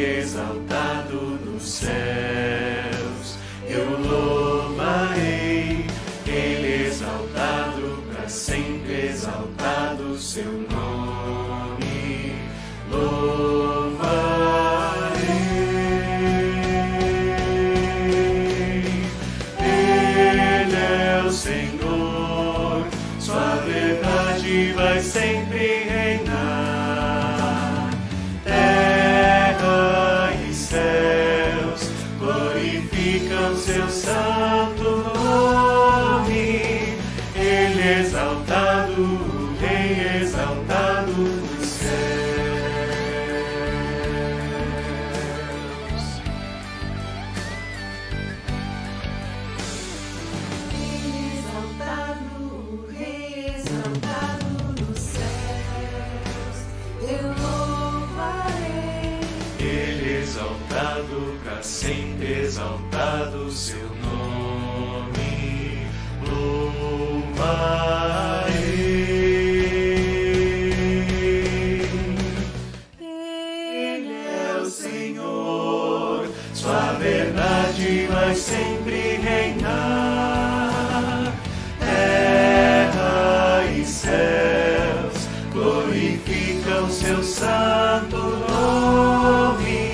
Exaltado nos céus, eu louvarei. Ele exaltado para sempre, exaltado seu nome, louvarei. Ele é o Senhor, sua verdade vai sempre reinar. Glorificam seu santo nome. Ele é exaltado, o Rei exaltado nos céus. Exaltado, o Rei exaltado nos céus. Eu louvarei. Ele exaltado para sempre, exaltado seu nome, louvarei. Ele é o Senhor, sua verdade vai sempre reinar. Terra e céus glorificam seu santo nome.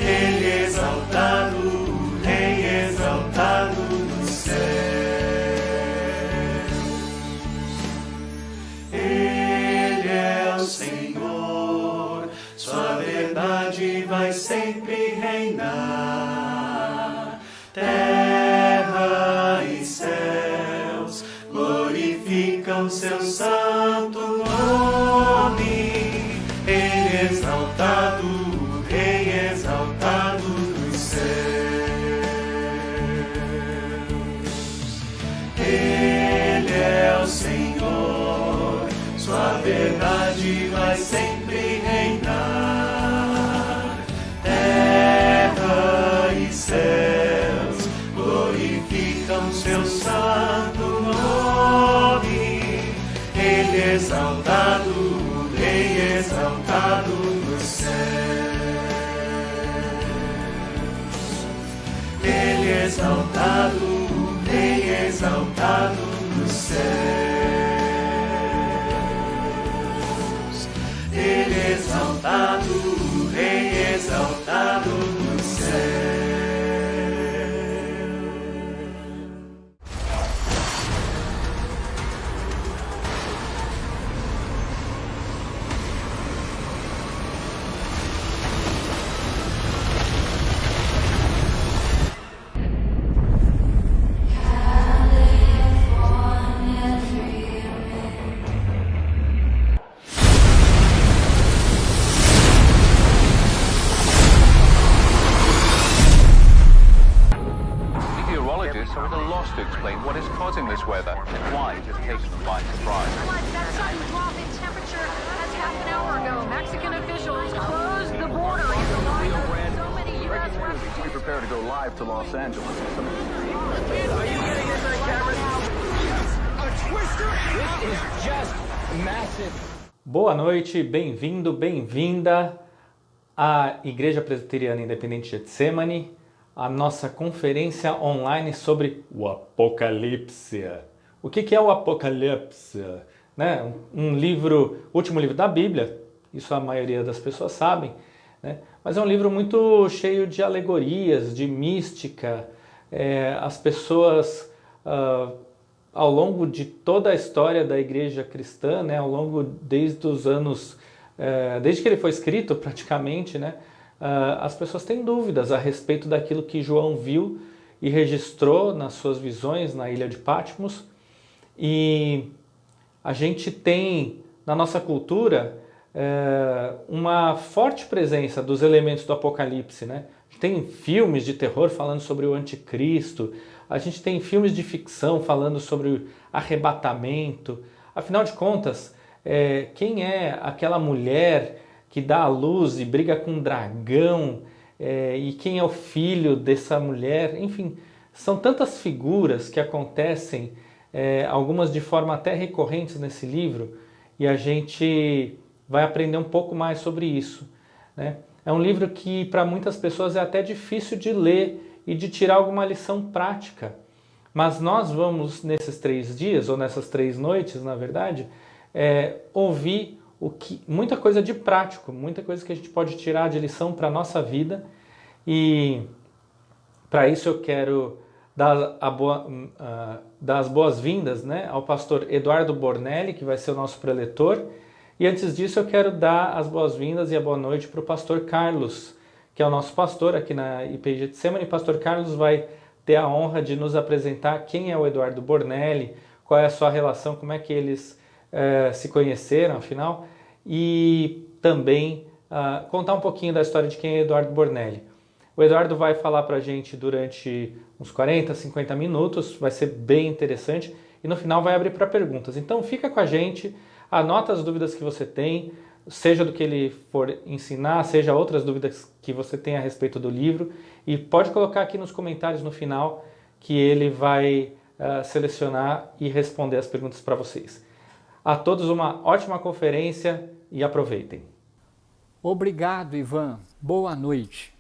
Ele é exaltado, o Rei exaltado nos céus. Ele é o Senhor, sua verdade vai sempre reinar. Terra e céus glorificam seu santo nome. Ele é exaltado, o Rei exaltado nos céus. Ele é o Senhor, sua verdade vai sempre reinar. Terra e céus glorificam seu santo nome. Ele é exaltado, o Rei exaltado nos céus. Ele é exaltado, o Rei exaltado nos céus. Ele é exaltado, o Rei exaltado nos céus. Meteorologists are at a loss to explain what is causing this weather and why it has taken them by surprise. That sudden drop in temperature as half an hour ago. Mexican officials closed the border in the light of so many U.S. refugees. We prepare to go live to Los Angeles. Are you getting this on camera? A twister? This is just massive. Boa noite, bem-vindo, bem-vinda à Igreja Presbiteriana Independente Getsemane, a nossa conferência online sobre o Apocalipse. O que é o Apocalipse? Né? Um livro, último livro da Bíblia, isso a maioria das pessoas sabem, né? Mas é um livro muito cheio de alegorias, de mística. As pessoas, ao longo de toda a história da igreja cristã, né, desde os anos, desde que ele foi escrito praticamente, né, as pessoas têm dúvidas a respeito daquilo que João viu e registrou nas suas visões na ilha de Patmos. E a gente tem na nossa cultura uma forte presença dos elementos do Apocalipse, né? Tem filmes de terror falando sobre o anticristo, a gente tem filmes de ficção falando sobre o arrebatamento. Afinal de contas, quem é aquela mulher que dá à luz e briga com um dragão, e quem é o filho dessa mulher? Enfim, São tantas figuras que acontecem, algumas de forma até recorrentes nesse livro, e a gente vai aprender um pouco mais sobre isso, né? É um livro que para muitas pessoas é até difícil de ler e de tirar alguma lição prática. Mas nós vamos, nesses 3 dias, ou nessas 3 noites, na verdade, ouvir muita coisa de prático, muita coisa que a gente pode tirar de lição para a nossa vida. E para isso eu quero dar as boas-vindas, né, ao pastor Eduardo Bornelli, que vai ser o nosso preletor. E antes disso eu quero dar as boas-vindas e a boa noite para o pastor Carlos, que é o nosso pastor aqui na IPI Getsemane. O pastor Carlos vai ter a honra de nos apresentar quem é o Eduardo Bornelli, qual é a sua relação, como é que eles se conheceram, afinal, e também contar um pouquinho da história de quem é Eduardo Bornelli. O Eduardo vai falar para a gente durante uns 40, 50 minutos, vai ser bem interessante, e no final vai abrir para perguntas. Então fica com a gente, anota as dúvidas que você tem, seja do que ele for ensinar, seja outras dúvidas que você tem a respeito do livro, e pode colocar aqui nos comentários no final que ele vai selecionar e responder as perguntas para vocês. A todos uma ótima conferência e aproveitem. Obrigado, Ivan. Boa noite.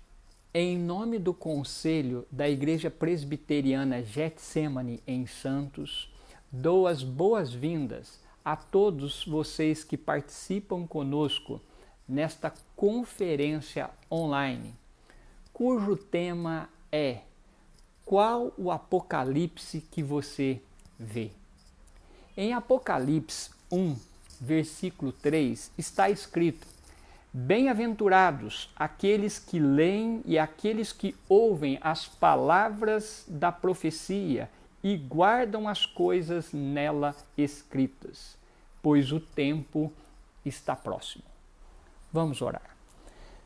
Em nome do Conselho da Igreja Presbiteriana Getsemane em Santos, dou as boas-vindas a todos vocês que participam conosco nesta conferência online, cujo tema é: qual o Apocalipse que você vê? Em Apocalipse 1, versículo 3, está escrito: bem-aventurados aqueles que leem e aqueles que ouvem as palavras da profecia e guardam as coisas nela escritas, pois o tempo está próximo. Vamos orar.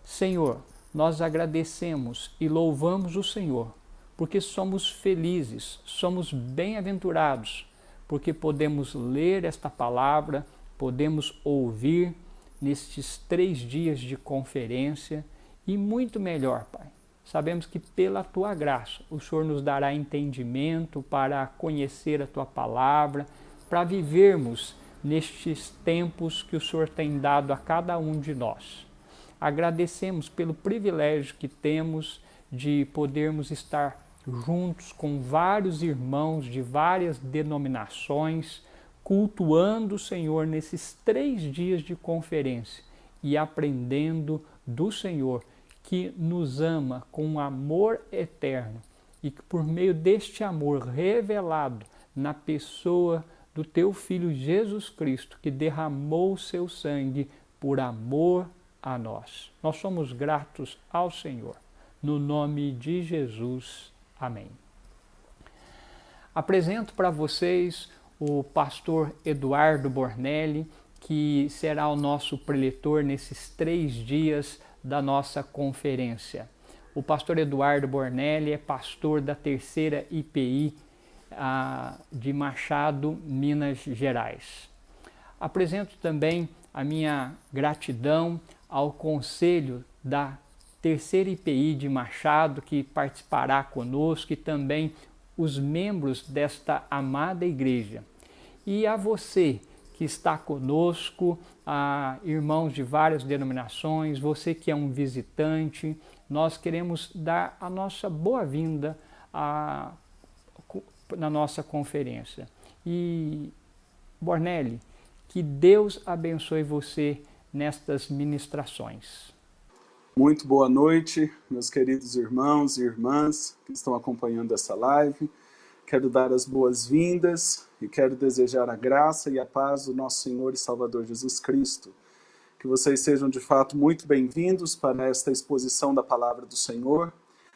Senhor, nós agradecemos e louvamos o Senhor, porque somos felizes, somos bem-aventurados, porque podemos ler esta palavra, podemos ouvir nestes 3 dias de conferência e muito melhor, Pai. Sabemos que pela Tua graça o Senhor nos dará entendimento para conhecer a Tua palavra, para vivermos nestes tempos que o Senhor tem dado a cada um de nós. Agradecemos pelo privilégio que temos de podermos estar juntos com vários irmãos de várias denominações, cultuando o Senhor nesses 3 dias de conferência e aprendendo do Senhor, que nos ama com um amor eterno e que por meio deste amor revelado na pessoa do Teu Filho Jesus Cristo, que derramou o seu sangue por amor a nós. Nós somos gratos ao Senhor. No nome de Jesus. Amém. Apresento para vocês o pastor Eduardo Bornelli, que será o nosso preletor nesses 3 dias da nossa conferência. O pastor Eduardo Bornelli é pastor da 3ª IPI de Machado, Minas Gerais. Apresento também a minha gratidão ao Conselho da 3ª IPI de Machado, que participará conosco, e também os membros desta amada igreja. E a você que está conosco, irmãos de várias denominações, você que é um visitante, nós queremos dar a nossa boa-vinda na nossa conferência. E, Bornelli, que Deus abençoe você nestas ministrações. Muito boa noite, meus queridos irmãos e irmãs que estão acompanhando essa live. Quero dar as boas-vindas e quero desejar a graça e a paz do nosso Senhor e Salvador Jesus Cristo. Que vocês sejam de fato muito bem-vindos para esta exposição da Palavra do Senhor.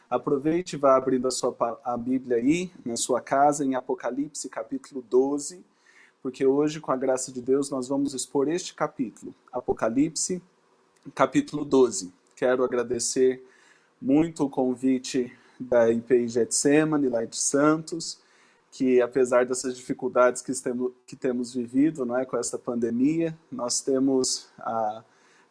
Aproveite e vá abrindo a Bíblia aí, na sua casa, em Apocalipse capítulo 12, porque hoje, com a graça de Deus, nós vamos expor este capítulo, Apocalipse capítulo 12. Quero agradecer muito o convite da IPI Getsemane, lá de Santos, que apesar dessas dificuldades que temos vivido, não é, com essa pandemia, nós temos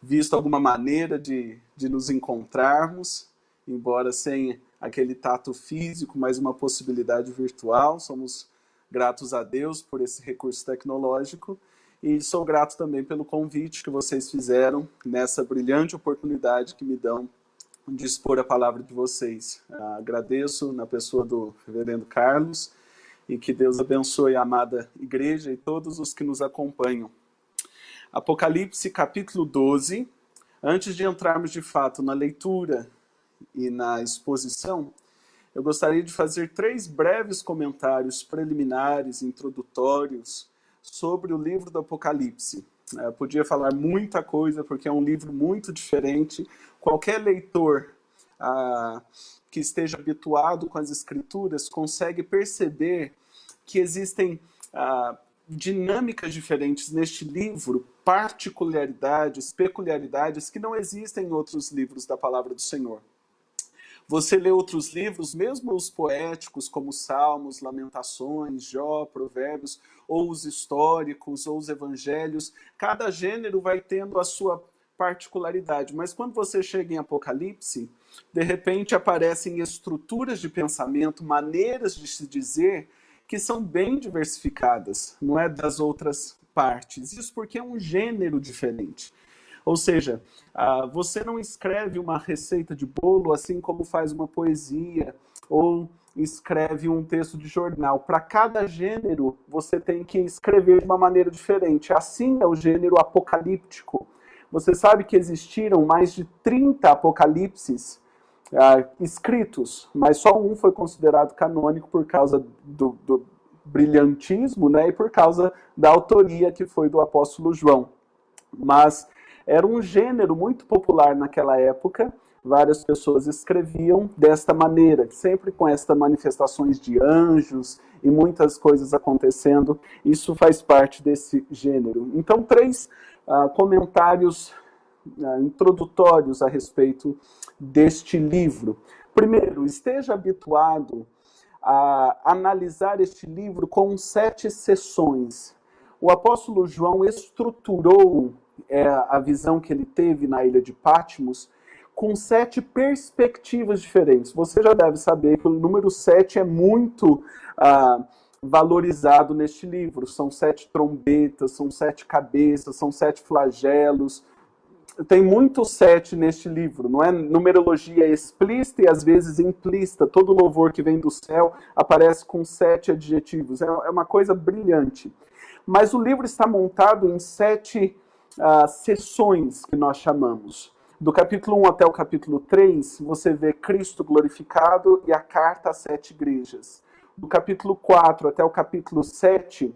visto alguma maneira de nos encontrarmos, embora sem aquele tato físico, mas uma possibilidade virtual. Somos gratos a Deus por esse recurso tecnológico e sou grato também pelo convite que vocês fizeram nessa brilhante oportunidade que me dão de expor a palavra de vocês. Agradeço na pessoa do reverendo Carlos e que Deus abençoe a amada igreja e todos os que nos acompanham. Apocalipse capítulo 12. Antes de entrarmos de fato na leitura e na exposição, eu gostaria de fazer 3 breves comentários preliminares, introdutórios, sobre o livro do Apocalipse. Eu podia falar muita coisa, porque é um livro muito diferente. Qualquer leitor que esteja habituado com as Escrituras consegue perceber que existem dinâmicas diferentes neste livro, particularidades, peculiaridades que não existem em outros livros da Palavra do Senhor. Você lê outros livros, mesmo os poéticos, como Salmos, Lamentações, Jó, Provérbios, ou os históricos, ou os evangelhos, cada gênero vai tendo a sua particularidade. Mas quando você chega em Apocalipse, de repente aparecem estruturas de pensamento, maneiras de se dizer, que são bem diversificadas, não é das outras partes. Isso porque é um gênero diferente. Ou seja, você não escreve uma receita de bolo assim como faz uma poesia ou escreve um texto de jornal. Para cada gênero, você tem que escrever de uma maneira diferente. Assim é o gênero apocalíptico. Você sabe que existiram mais de 30 apocalipses escritos, mas só um foi considerado canônico por causa do brilhantismo, né, e por causa da autoria que foi do apóstolo João. Mas era um gênero muito popular naquela época, várias pessoas escreviam desta maneira, sempre com estas manifestações de anjos e muitas coisas acontecendo. Isso faz parte desse gênero. Então, 3 comentários introdutórios a respeito deste livro. Primeiro, esteja habituado a analisar este livro com 7 sessões. O apóstolo João estruturou a visão que ele teve na ilha de Patmos com 7 perspectivas diferentes. Você já deve saber que o número 7 é muito valorizado neste livro. São 7 trombetas, são 7 cabeças, são 7 flagelos. Tem muito 7 neste livro, não é numerologia explícita e às vezes implícita. Todo louvor que vem do céu aparece com 7 adjetivos. É uma coisa brilhante. Mas o livro está montado em 7 sessões, que nós chamamos. Do capítulo 1 até o capítulo 3, você vê Cristo glorificado e a carta às 7 igrejas. Do capítulo 4 até o capítulo 7,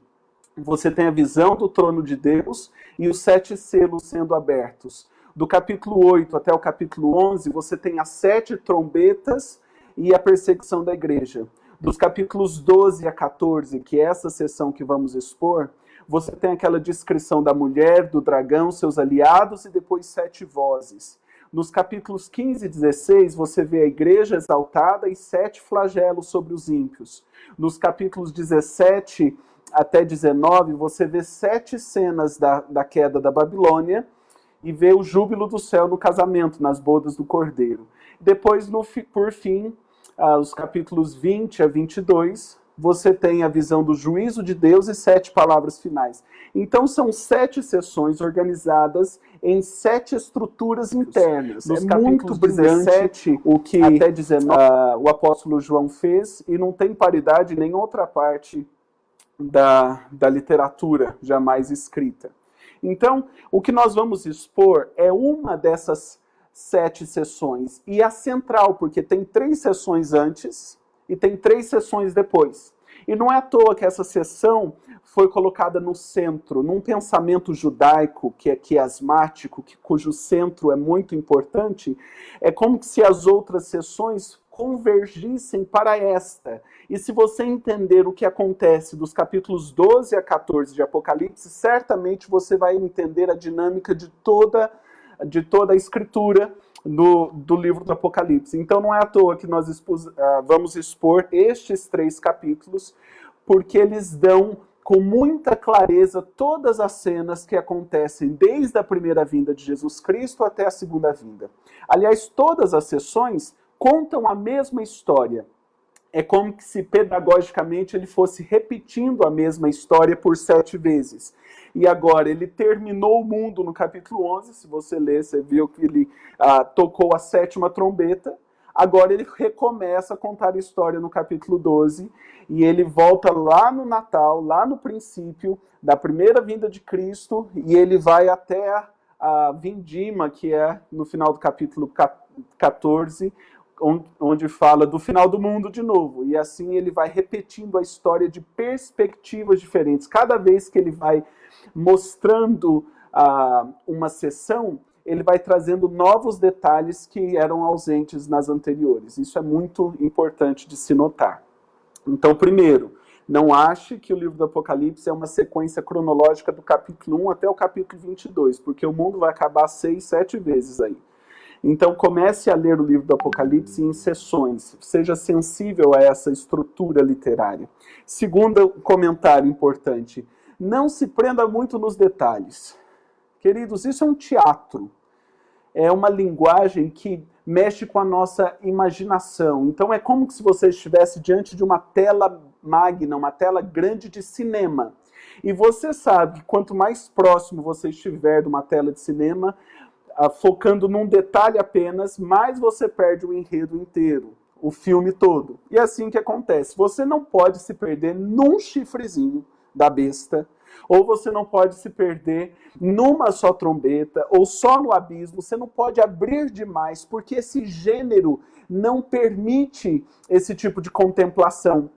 você tem a visão do trono de Deus e os 7 selos sendo abertos. Do capítulo 8 até o capítulo 11, você tem as 7 trombetas e a perseguição da igreja. Dos capítulos 12 a 14, que é essa sessão que vamos expor, você tem aquela descrição da mulher, do dragão, seus aliados e depois 7 vozes. Nos capítulos 15 e 16, você vê a igreja exaltada e 7 flagelos sobre os ímpios. Nos capítulos 17 até 19, você vê 7 cenas da queda da Babilônia e vê o júbilo do céu no casamento, nas bodas do Cordeiro. Depois, por fim, os capítulos 20 a 22, você tem a visão do juízo de Deus e 7 palavras finais. Então, são 7 sessões organizadas em 7 estruturas internas. Nos capítulos 17 o que até 19 o apóstolo João fez, e não tem paridade em nenhuma outra parte da literatura jamais escrita. Então, o que nós vamos expor é uma dessas 7 sessões, e a central, porque tem 3 sessões antes e tem 3 sessões depois. E não é à toa que essa sessão foi colocada no centro, num pensamento judaico, que é quiasmático, cujo centro é muito importante. É como se as outras sessões convergissem para esta. E se você entender o que acontece dos capítulos 12 a 14 de Apocalipse, certamente você vai entender a dinâmica de toda a escritura do livro do Apocalipse. Então não é à toa que nós vamos expor estes 3 capítulos, porque eles dão com muita clareza todas as cenas que acontecem desde a primeira vinda de Jesus Cristo até a segunda vinda. Aliás, todas as sessões contam a mesma história. É como se pedagogicamente ele fosse repetindo a mesma história por 7 vezes. E agora ele terminou o mundo no capítulo 11, se você ler, você viu que ele tocou a 7ª trombeta. Agora ele recomeça a contar a história no capítulo 12, e ele volta lá no Natal, lá no princípio da primeira vinda de Cristo, e ele vai até a vindima, que é no final do capítulo 14, onde fala do final do mundo de novo. E assim ele vai repetindo a história de perspectivas diferentes. Cada vez que ele vai mostrando uma sessão, ele vai trazendo novos detalhes que eram ausentes nas anteriores. Isso é muito importante de se notar. Então, primeiro, não ache que o livro do Apocalipse é uma sequência cronológica do capítulo 1 até o capítulo 22, porque o mundo vai acabar 6, 7 vezes aí. Então, comece a ler o livro do Apocalipse em sessões. Seja sensível a essa estrutura literária. Segundo comentário importante, não se prenda muito nos detalhes. Queridos, isso é um teatro. É uma linguagem que mexe com a nossa imaginação. Então, é como se você estivesse diante de uma tela magna, uma tela grande de cinema. E você sabe que quanto mais próximo você estiver de uma tela de cinema, focando num detalhe apenas, mais você perde o enredo inteiro, o filme todo. E é assim que acontece. Você não pode se perder num chifrezinho da besta, ou você não pode se perder numa só trombeta, ou só no abismo. Você não pode abrir demais, porque esse gênero não permite esse tipo de contemplação.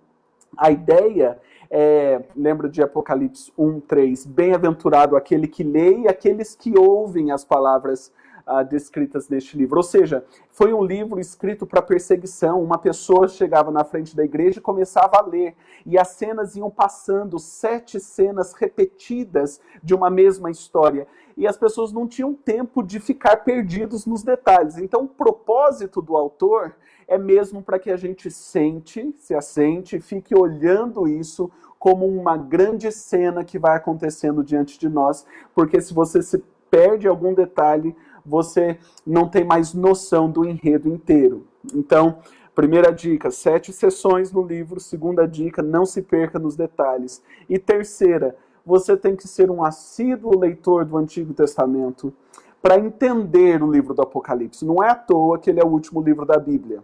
A ideia lembra de Apocalipse 1:3, bem-aventurado aquele que lê e aqueles que ouvem as palavras descritas neste livro. Ou seja, foi um livro escrito para perseguição. Uma pessoa chegava na frente da igreja e começava a ler, e as cenas iam passando, 7 cenas repetidas de uma mesma história, e as pessoas não tinham tempo de ficar perdidos nos detalhes. Então, o propósito do autor é mesmo para que a gente se assente, fique olhando isso como uma grande cena que vai acontecendo diante de nós, porque se você se perde algum detalhe, você não tem mais noção do enredo inteiro. Então, primeira dica, 7 sessões no livro. Segunda dica, não se perca nos detalhes. E terceira, você tem que ser um assíduo leitor do Antigo Testamento para entender o livro do Apocalipse. Não é à toa que ele é o último livro da Bíblia.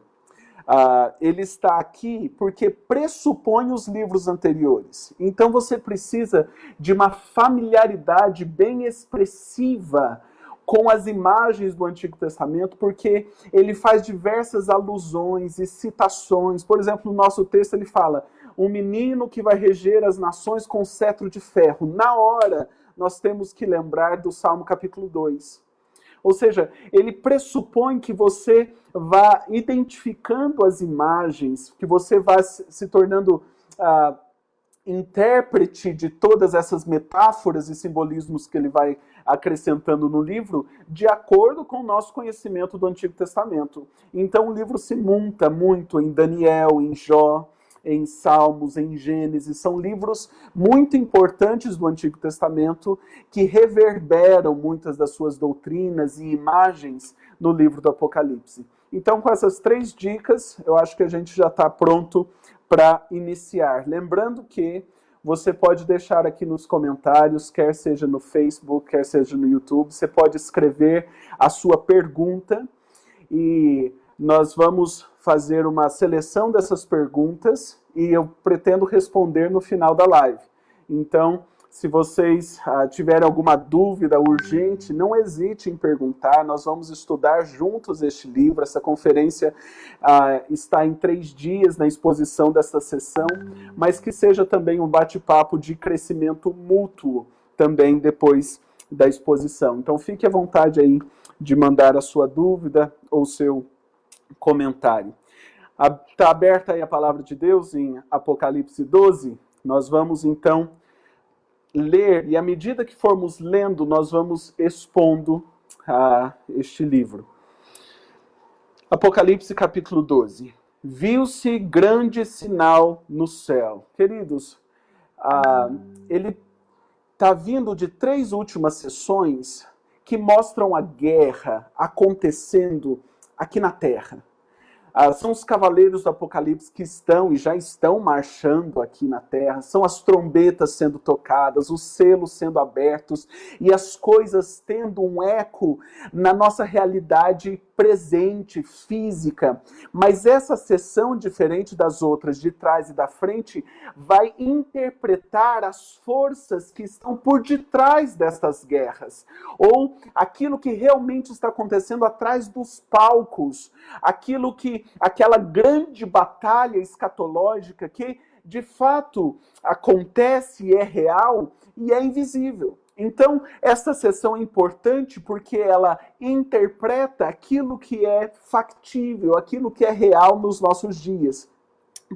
Ele está aqui porque pressupõe os livros anteriores. Então você precisa de uma familiaridade bem expressiva com as imagens do Antigo Testamento, porque ele faz diversas alusões e citações. Por exemplo, no nosso texto ele fala: um menino que vai reger as nações com cetro de ferro. Na hora, nós temos que lembrar do Salmo capítulo 2. Ou seja, ele pressupõe que você vá identificando as imagens, que você vá se tornando intérprete de todas essas metáforas e simbolismos que ele vai acrescentando no livro, de acordo com o nosso conhecimento do Antigo Testamento. Então o livro se monta muito em Daniel, em Jó, em Salmos, em Gênesis. São livros muito importantes do Antigo Testamento que reverberam muitas das suas doutrinas e imagens no livro do Apocalipse. Então, com essas 3 dicas, eu acho que a gente já está pronto para iniciar. Lembrando que você pode deixar aqui nos comentários, quer seja no Facebook, quer seja no YouTube, você pode escrever a sua pergunta e nós vamos fazer uma seleção dessas perguntas e eu pretendo responder no final da live. Então, se vocês tiverem alguma dúvida urgente, não hesite em perguntar. Nós vamos estudar juntos este livro. Essa conferência está em 3 dias na exposição desta sessão, mas que seja também um bate-papo de crescimento mútuo também depois da exposição. Então, fique à vontade aí de mandar a sua dúvida ou seu comentário. Está aberta aí a palavra de Deus em Apocalipse 12. Nós vamos então ler, e à medida que formos lendo, nós vamos expondo este livro. Apocalipse capítulo 12. Viu-se grande sinal no céu. Queridos, ele está vindo de 3 últimas sessões que mostram a guerra acontecendo aqui na Terra. São os cavaleiros do Apocalipse que estão e já estão marchando aqui na terra, são as trombetas sendo tocadas, os selos sendo abertos e as coisas tendo um eco na nossa realidade presente, física. Mas essa sessão, diferente das outras, de trás e da frente, vai interpretar as forças que estão por detrás destas guerras, ou aquilo que realmente está acontecendo atrás dos palcos, aquela grande batalha escatológica que, de fato, acontece e é real e é invisível. Então, essa sessão é importante porque ela interpreta aquilo que é factível, aquilo que é real nos nossos dias.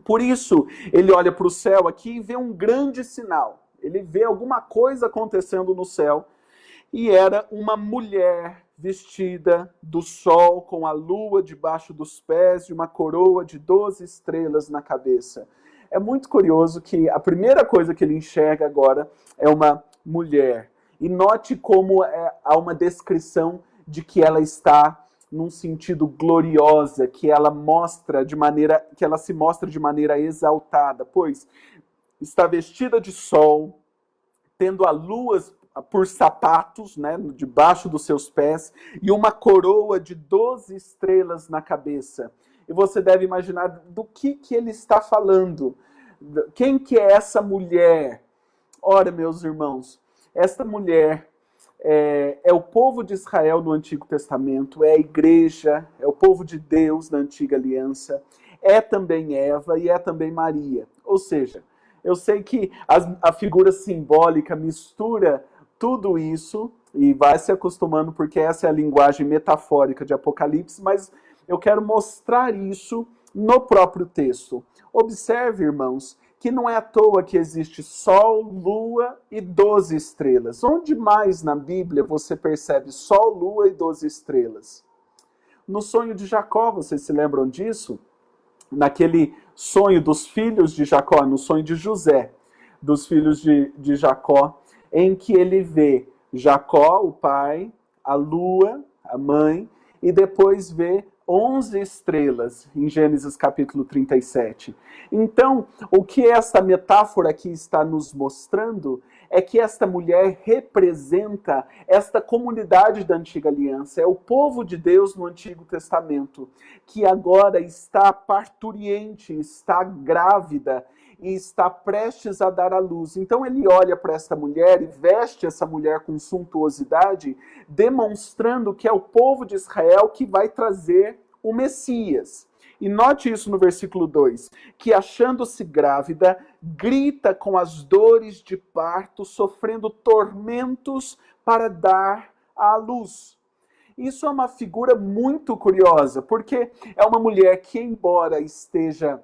Por isso, ele olha para o céu aqui e vê um grande sinal. Ele vê alguma coisa acontecendo no céu e era uma mulher vestida do sol, com a lua debaixo dos pés e uma coroa de 12 estrelas na cabeça. É muito curioso que a primeira coisa que ele enxerga agora é uma mulher. E note como há uma descrição de que ela está num sentido gloriosa, que ela se mostra de maneira exaltada, pois está vestida de sol, tendo a lua por sapatos, né, debaixo dos seus pés, e uma coroa de 12 estrelas na cabeça. E você deve imaginar do que ele está falando. Quem que é essa mulher? Ora, meus irmãos, esta mulher é o povo de Israel no Antigo Testamento, é a igreja, é o povo de Deus na Antiga Aliança, é também Eva e é também Maria. Ou seja, eu sei que a figura simbólica mistura tudo isso e vai se acostumando porque essa é a linguagem metafórica de Apocalipse, mas eu quero mostrar isso no próprio texto. Observe, irmãos, que não é à toa que existe sol, lua e 12 estrelas. Onde mais na Bíblia você percebe sol, lua e 12 estrelas? No sonho de Jacó, vocês se lembram disso? Naquele sonho dos filhos de Jacó, no sonho de José, dos filhos de Jacó, em que ele vê Jacó, o pai, a lua, a mãe, e depois vê 11 estrelas, em Gênesis capítulo 37. Então, o que esta metáfora aqui está nos mostrando é que esta mulher representa esta comunidade da Antiga Aliança, é o povo de Deus no Antigo Testamento, que agora está parturiente, está grávida, e está prestes a dar à luz. Então ele olha para esta mulher e veste essa mulher com suntuosidade, demonstrando que é o povo de Israel que vai trazer o Messias. E note isso no versículo 2, que achando-se grávida, grita com as dores de parto, sofrendo tormentos para dar à luz. Isso é uma figura muito curiosa, porque é uma mulher que, embora esteja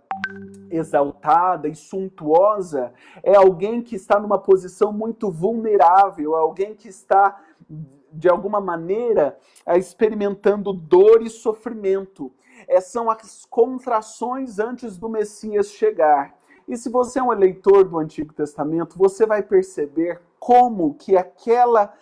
exaltada e suntuosa, é alguém que está numa posição muito vulnerável, é alguém que está, de alguma maneira, experimentando dor e sofrimento. São as contrações antes do Messias chegar. E se você é um leitor do Antigo Testamento, você vai perceber como que aquela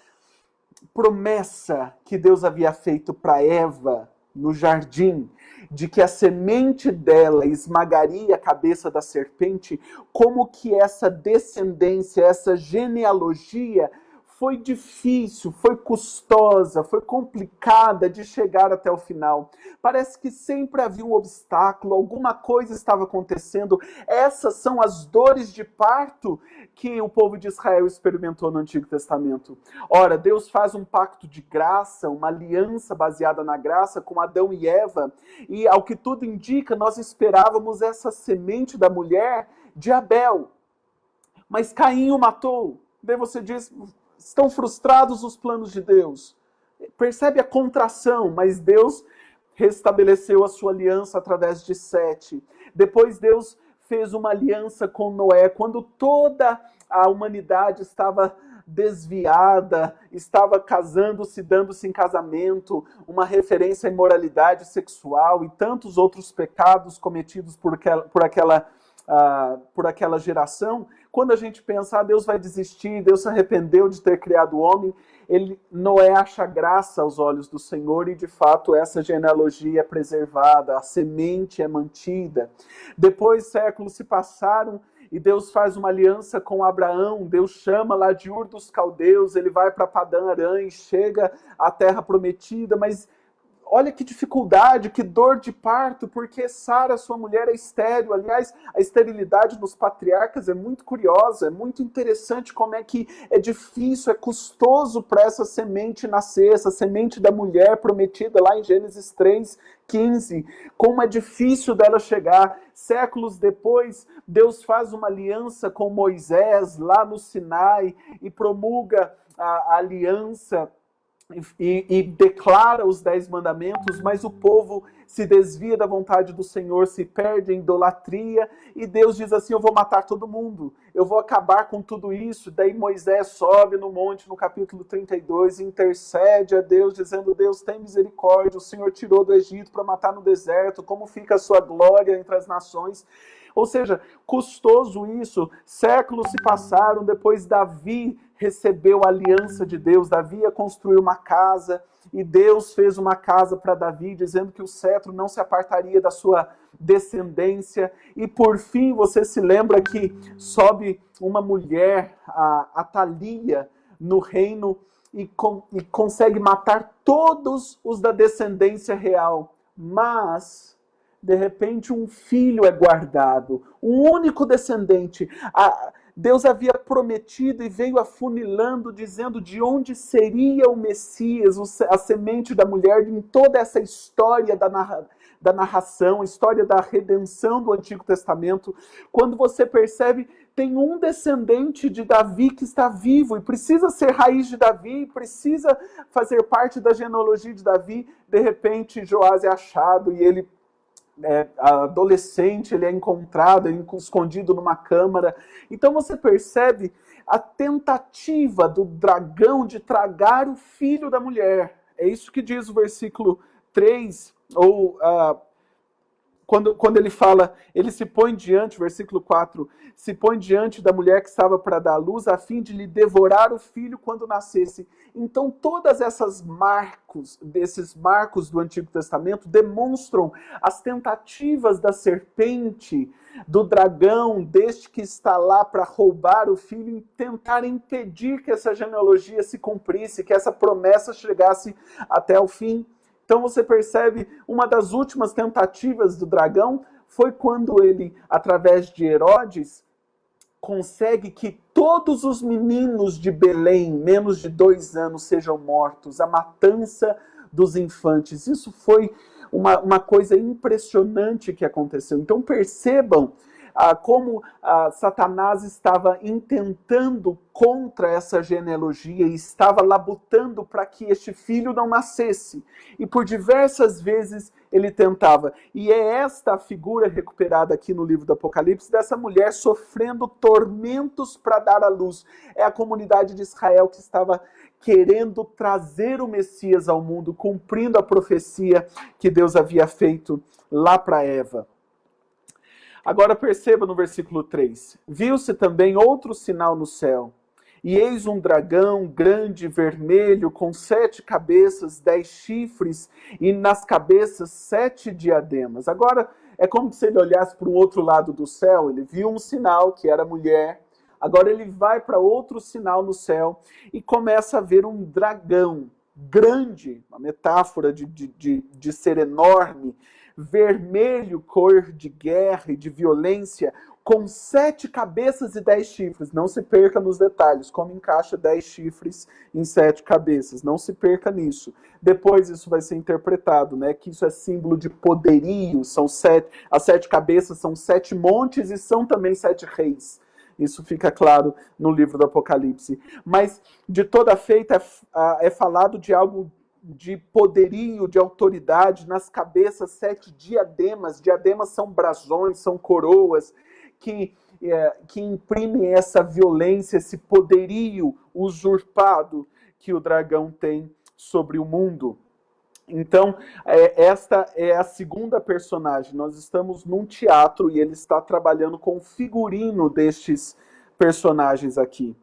promessa que Deus havia feito para Eva no jardim, de que a semente dela esmagaria a cabeça da serpente, como que essa descendência, essa genealogia foi difícil, foi custosa, foi complicada de chegar até o final. Parece que sempre havia um obstáculo, alguma coisa estava acontecendo. Essas são as dores de parto que o povo de Israel experimentou no Antigo Testamento. Ora, Deus faz um pacto de graça, uma aliança baseada na graça com Adão e Eva, e ao que tudo indica, nós esperávamos essa semente da mulher de Abel. Mas Caim o matou. Daí você diz, estão frustrados os planos de Deus. Percebe a contração, mas Deus restabeleceu a sua aliança através de Sete. Depois Deus fez uma aliança com Noé, quando toda a humanidade estava desviada, estava casando-se, dando-se em casamento, uma referência à imoralidade sexual e tantos outros pecados cometidos por aquela geração. quando a gente pensa, Deus vai desistir, Deus se arrependeu de ter criado o homem, Noé acha graça aos olhos do Senhor e, de fato, essa genealogia é preservada, a semente é mantida. Depois, séculos se passaram e Deus faz uma aliança com Abraão, Deus chama lá de Ur dos Caldeus, ele vai para Padã Arã e chega à terra prometida, mas olha que dificuldade, que dor de parto, porque Sara, sua mulher, é estéril. Aliás, a esterilidade dos patriarcas é muito curiosa, é muito interessante como é que é difícil, é custoso para essa semente nascer, essa semente da mulher prometida lá em Gênesis 3:15. Como é difícil dela chegar. Séculos depois, Deus faz uma aliança com Moisés lá no Sinai e promulga a aliança e declara os 10 mandamentos, mas o povo se desvia da vontade do Senhor, se perde em idolatria, e Deus diz assim, eu vou matar todo mundo, eu vou acabar com tudo isso. Daí Moisés sobe no monte, no capítulo 32, intercede a Deus, dizendo, Deus, tem misericórdia, o Senhor tirou do Egito para matar no deserto, como fica a sua glória entre as nações? Ou seja, custoso isso. Séculos se passaram, depois Davi recebeu a aliança de Deus. Davi ia construir uma casa e Deus fez uma casa para Davi, dizendo que o cetro não se apartaria da sua descendência. E por fim, você se lembra que sobe uma mulher, a Atalia, no reino e consegue matar todos os da descendência real. Mas de repente um filho é guardado, um único descendente. Deus havia prometido e veio afunilando, dizendo de onde seria o Messias, a semente da mulher, em toda essa história da narração, história da redenção do Antigo Testamento. Quando você percebe, tem um descendente de Davi que está vivo e precisa ser raiz de Davi, precisa fazer parte da genealogia de Davi. De repente, Joás é achado e ele adolescente, ele é encontrado, escondido numa câmara. Então você percebe a tentativa do dragão de tragar o filho da mulher. É isso que diz o versículo 3, ou quando ele fala, ele se põe diante, versículo 4, se põe diante da mulher que estava para dar à luz, a fim de lhe devorar o filho quando nascesse. Então, todas desses marcos do Antigo Testamento demonstram as tentativas da serpente, do dragão, deste que está lá para roubar o filho, e tentar impedir que essa genealogia se cumprisse, que essa promessa chegasse até o fim. Então você percebe, uma das últimas tentativas do dragão foi quando ele, através de Herodes, consegue que todos os meninos de Belém, menos de 2 anos, sejam mortos, a matança dos infantes. Isso foi uma coisa impressionante que aconteceu. Então percebam como Satanás estava intentando contra essa genealogia e estava labutando para que este filho não nascesse. E por diversas vezes ele tentava. E é esta a figura recuperada aqui no livro do Apocalipse, dessa mulher sofrendo tormentos para dar à luz. É a comunidade de Israel que estava querendo trazer o Messias ao mundo, cumprindo a profecia que Deus havia feito lá para Eva. Agora perceba no versículo 3. Viu-se também outro sinal no céu, e eis um dragão grande, vermelho, com 7 cabeças, 10 chifres, e nas cabeças 7 diademas. Agora, é como se ele olhasse para o outro lado do céu, ele viu um sinal, que era a mulher. Agora ele vai para outro sinal no céu, e começa a ver um dragão grande, uma metáfora de ser enorme, vermelho, cor de guerra e de violência, com 7 cabeças e 10 chifres. Não se perca nos detalhes, como encaixa 10 chifres em 7 cabeças. Não se perca nisso. Depois isso vai ser interpretado, né? Que isso é símbolo de poderio. As 7 cabeças são 7 montes e são também 7 reis. Isso fica claro no livro do Apocalipse. Mas, de toda feita, é falado de algo de poderio, de autoridade. Nas cabeças 7 diademas. Diademas são brasões, são coroas que imprimem essa violência, esse poderio usurpado que o dragão tem sobre o mundo. Então, esta é a segunda personagem. Nós estamos num teatro e ele está trabalhando com o figurino destes personagens aqui.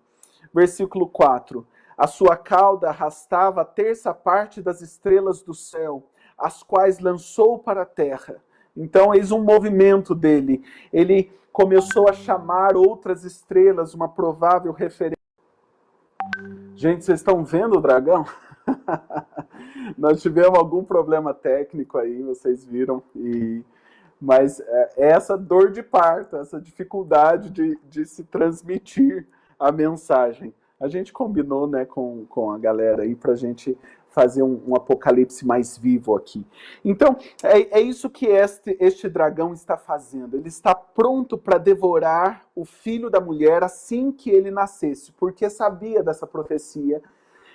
Versículo 4. A sua cauda arrastava a terça parte das estrelas do céu, as quais lançou para a terra. Então, eis um movimento dele. Ele começou a chamar outras estrelas, uma provável referência. Gente, vocês estão vendo o dragão? Nós tivemos algum problema técnico aí, vocês viram. Mas essa dor de parto, essa dificuldade de se transmitir a mensagem. A gente combinou, né, com a galera aí para a gente fazer um apocalipse mais vivo aqui. Então, é isso que este dragão está fazendo. Ele está pronto para devorar o filho da mulher assim que ele nascesse, porque sabia dessa profecia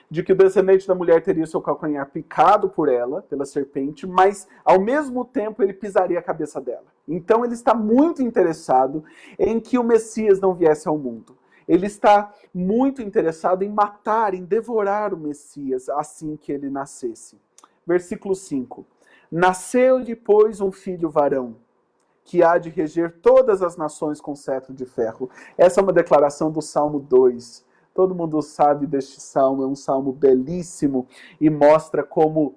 de que o descendente da mulher teria seu calcanhar picado por ela, pela serpente, mas ao mesmo tempo ele pisaria a cabeça dela. Então ele está muito interessado em que o Messias não viesse ao mundo. Ele está muito interessado em matar, em devorar o Messias assim que ele nascesse. Versículo 5. Nasceu-lhe, pois, um filho varão, que há de reger todas as nações com cetro de ferro. Essa é uma declaração do Salmo 2. Todo mundo sabe deste salmo, é um salmo belíssimo e mostra como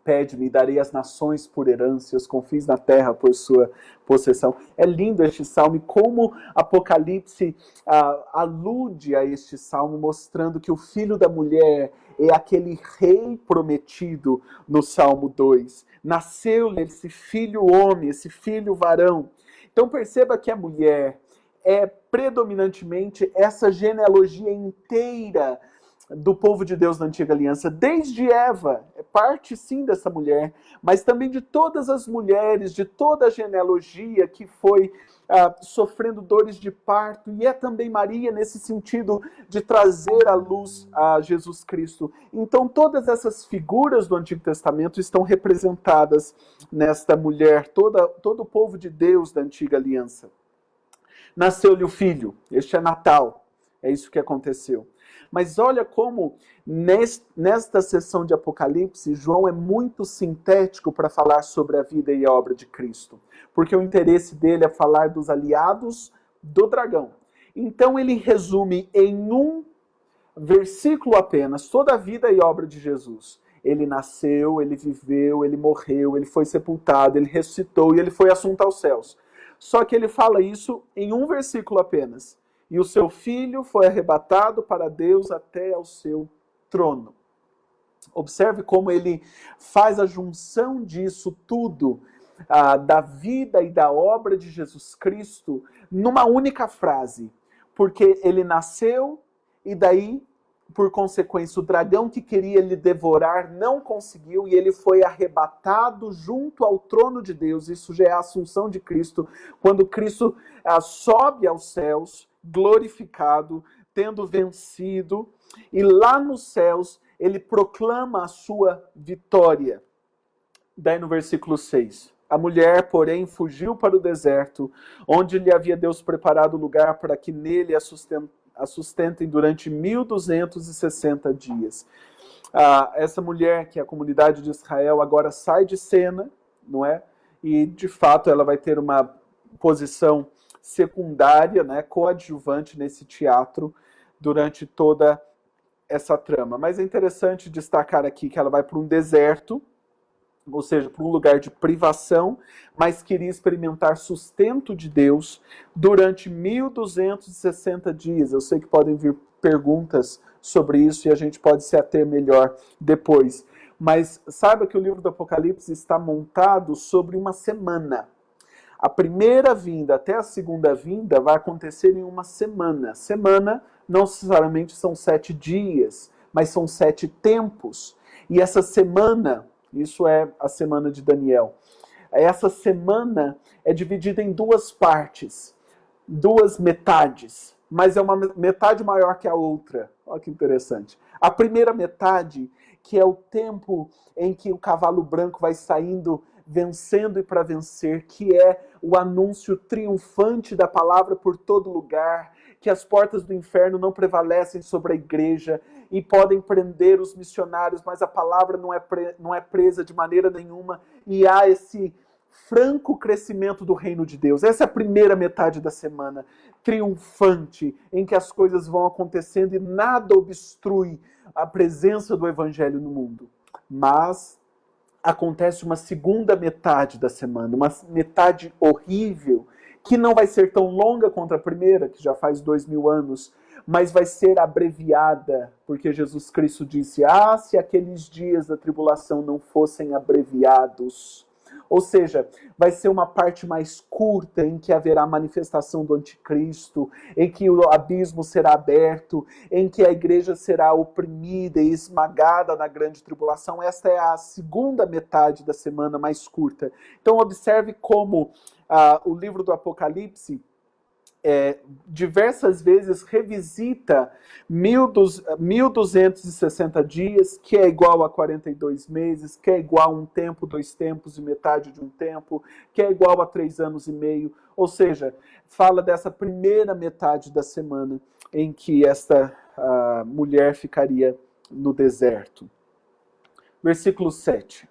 pede-me, darei as nações por herança, os confins da terra por sua possessão. É lindo este salmo e como Apocalipse alude a este salmo, mostrando que o filho da mulher é aquele rei prometido no Salmo 2. Nasceu-lhe esse filho homem, esse filho varão. Então perceba que a mulher é predominantemente essa genealogia inteira do povo de Deus na Antiga Aliança, desde Eva, é parte sim dessa mulher, mas também de todas as mulheres, de toda a genealogia que foi sofrendo dores de parto, e é também Maria nesse sentido de trazer à luz a Jesus Cristo. Então todas essas figuras do Antigo Testamento estão representadas nesta mulher, todo o povo de Deus da Antiga Aliança. Nasceu-lhe o filho, este é Natal, é isso que aconteceu. Mas olha como nesta sessão de Apocalipse, João é muito sintético para falar sobre a vida e a obra de Cristo. Porque o interesse dele é falar dos aliados do dragão. Então ele resume em um versículo apenas toda a vida e obra de Jesus. Ele nasceu, ele viveu, ele morreu, ele foi sepultado, ele ressuscitou e ele foi assunto aos céus. Só que ele fala isso em um versículo apenas. E o seu filho foi arrebatado para Deus até ao seu trono. Observe como ele faz a junção disso tudo, da vida e da obra de Jesus Cristo, numa única frase. Porque ele nasceu e daí, por consequência, o dragão que queria lhe devorar não conseguiu e ele foi arrebatado junto ao trono de Deus. Isso já é a assunção de Cristo, quando Cristo sobe aos céus, glorificado, tendo vencido, e lá nos céus ele proclama a sua vitória. Daí no versículo 6, a mulher, porém, fugiu para o deserto, onde lhe havia Deus preparado lugar para que nele a sustentem durante 1260 dias. Essa mulher, que é a comunidade de Israel, agora sai de cena, não é? E de fato ela vai ter uma posição secundária, né, coadjuvante nesse teatro durante toda essa trama. Mas é interessante destacar aqui que ela vai para um deserto, ou seja, para um lugar de privação, mas queria experimentar sustento de Deus durante 1260 dias. Eu sei que podem vir perguntas sobre isso e a gente pode se ater melhor depois. Mas saiba que o livro do Apocalipse está montado sobre uma semana. A primeira vinda até a segunda vinda vai acontecer em uma semana. Semana não necessariamente são 7 dias, mas são 7 tempos. E essa semana, isso é a semana de Daniel, essa semana é dividida em 2 partes, 2 metades, mas é uma metade maior que a outra. Olha que interessante. A primeira metade, que é o tempo em que o cavalo branco vai saindo vencendo e para vencer, que é o anúncio triunfante da palavra por todo lugar, que as portas do inferno não prevalecem sobre a igreja e podem prender os missionários, mas a palavra não é presa de maneira nenhuma, e há esse franco crescimento do reino de Deus. Essa é a primeira metade da semana, triunfante, em que as coisas vão acontecendo e nada obstrui a presença do evangelho no mundo. Mas acontece uma segunda metade da semana, uma metade horrível, que não vai ser tão longa quanto a primeira, que já faz 2000 anos, mas vai ser abreviada, porque Jesus Cristo disse, se aqueles dias da tribulação não fossem abreviados. Ou seja, vai ser uma parte mais curta em que haverá manifestação do anticristo, em que o abismo será aberto, em que a igreja será oprimida e esmagada na grande tribulação. Esta é a segunda metade da semana mais curta. Então observe como o livro do Apocalipse diversas vezes revisita 1260 dias, que é igual a 42 meses, que é igual a um tempo, 2 tempos e metade de um tempo, que é igual a 3 anos e meio. Ou seja, fala dessa primeira metade da semana em que esta mulher ficaria no deserto. Versículo 7.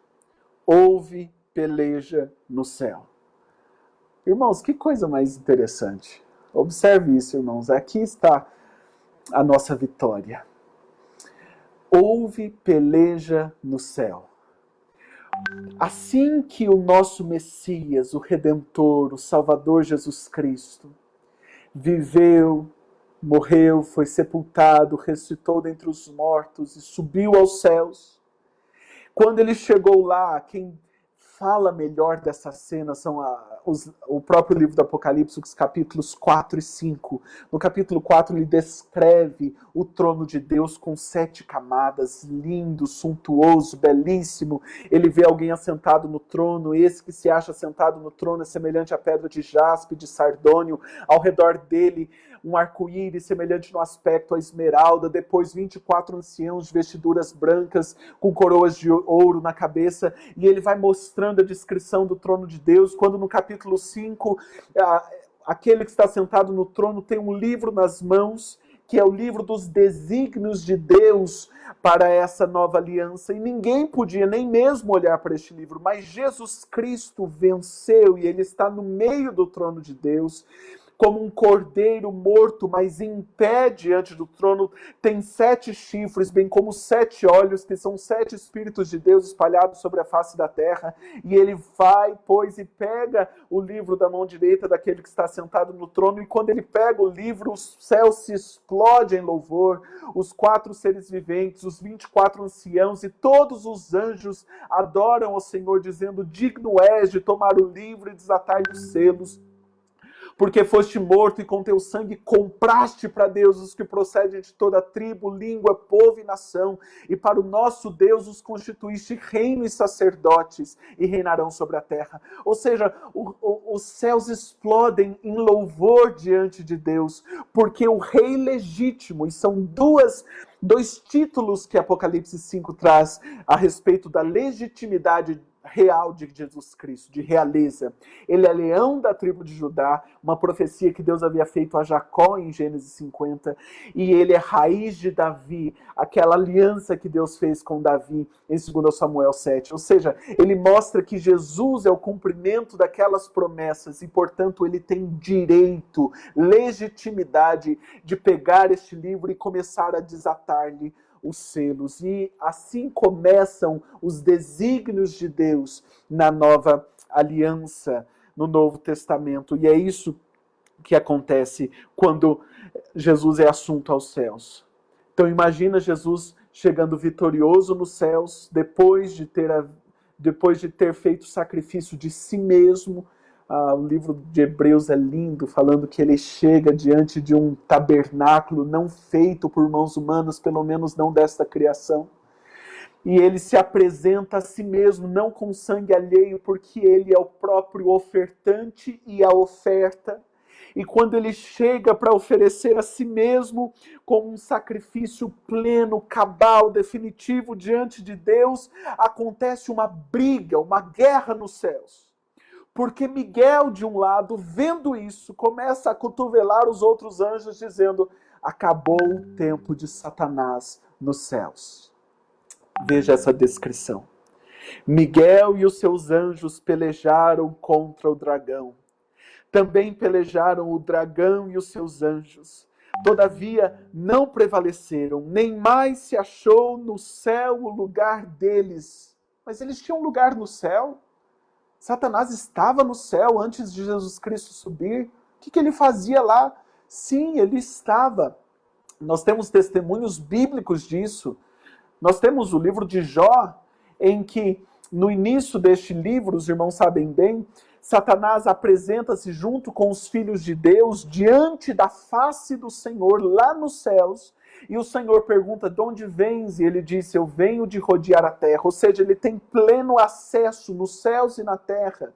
Houve peleja no céu. Irmãos, que coisa mais interessante. Observe isso, irmãos. Aqui está a nossa vitória. Houve peleja no céu. Assim que o nosso Messias, o Redentor, o Salvador Jesus Cristo, viveu, morreu, foi sepultado, ressuscitou dentre os mortos e subiu aos céus. Quando ele chegou lá, quem fala melhor dessa cena são o próprio livro do Apocalipse, os capítulos 4 e 5. No capítulo 4 ele descreve o trono de Deus com 7 camadas, lindo, suntuoso, belíssimo. Ele vê alguém assentado no trono, esse que se acha sentado no trono é semelhante à pedra de jaspe, de sardônio, ao redor dele um arco-íris semelhante no aspecto à esmeralda, depois 24 anciãos de vestiduras brancas com coroas de ouro na cabeça, e ele vai mostrando a descrição do trono de Deus, quando no capítulo 5, aquele que está sentado no trono tem um livro nas mãos, que é o livro dos desígnios de Deus para essa nova aliança, e ninguém podia nem mesmo olhar para este livro, mas Jesus Cristo venceu, e ele está no meio do trono de Deus, como um cordeiro morto, mas em pé diante do trono, tem 7 chifres, bem como 7 olhos, que são 7 Espíritos de Deus espalhados sobre a face da terra, e ele vai, pois, e pega o livro da mão direita daquele que está sentado no trono, e quando ele pega o livro, o céu se explode em louvor, os 4 seres viventes, os 24 anciãos e todos os anjos adoram ao Senhor, dizendo, digno és de tomar o livro e desatar-lhe os selos, porque foste morto e com teu sangue compraste para Deus os que procedem de toda tribo, língua, povo e nação, e para o nosso Deus os constituíste reino e sacerdotes, e reinarão sobre a terra. Ou seja, os céus explodem em louvor diante de Deus, porque o rei legítimo, e são dois títulos que Apocalipse 5 traz a respeito da legitimidade real de Jesus Cristo, de realeza. Ele é leão da tribo de Judá, uma profecia que Deus havia feito a Jacó em Gênesis 50, e ele é raiz de Davi, aquela aliança que Deus fez com Davi em 2 Samuel 7. Ou seja, ele mostra que Jesus é o cumprimento daquelas promessas e, portanto, ele tem direito, legitimidade de pegar este livro e começar a desatar-lhe os selos, e assim começam os desígnios de Deus na nova aliança, no Novo Testamento, e é isso que acontece quando Jesus é assunto aos céus. Então imagina Jesus chegando vitorioso nos céus, depois de ter feito o sacrifício de si mesmo. O livro de Hebreus é lindo, falando que ele chega diante de um tabernáculo não feito por mãos humanas, pelo menos não desta criação. E ele se apresenta a si mesmo, não com sangue alheio, porque ele é o próprio ofertante e a oferta. E quando ele chega para oferecer a si mesmo como um sacrifício pleno, cabal, definitivo diante de Deus, acontece uma briga, uma guerra nos céus. Porque Miguel, de um lado, vendo isso, começa a cotovelar os outros anjos, dizendo, acabou o tempo de Satanás nos céus. Veja essa descrição. Miguel e os seus anjos pelejaram contra o dragão. Também pelejaram o dragão e os seus anjos. Todavia não prevaleceram, nem mais se achou no céu o lugar deles. Mas eles tinham lugar no céu? Satanás estava no céu antes de Jesus Cristo subir. O que ele fazia lá? Sim, ele estava. Nós temos testemunhos bíblicos disso. Nós temos o livro de Jó, em que no início deste livro, os irmãos sabem bem, Satanás apresenta-se junto com os filhos de Deus diante da face do Senhor lá nos céus, e o Senhor pergunta: de onde vens? E ele disse: eu venho de rodear a terra. Ou seja, ele tem pleno acesso nos céus e na terra.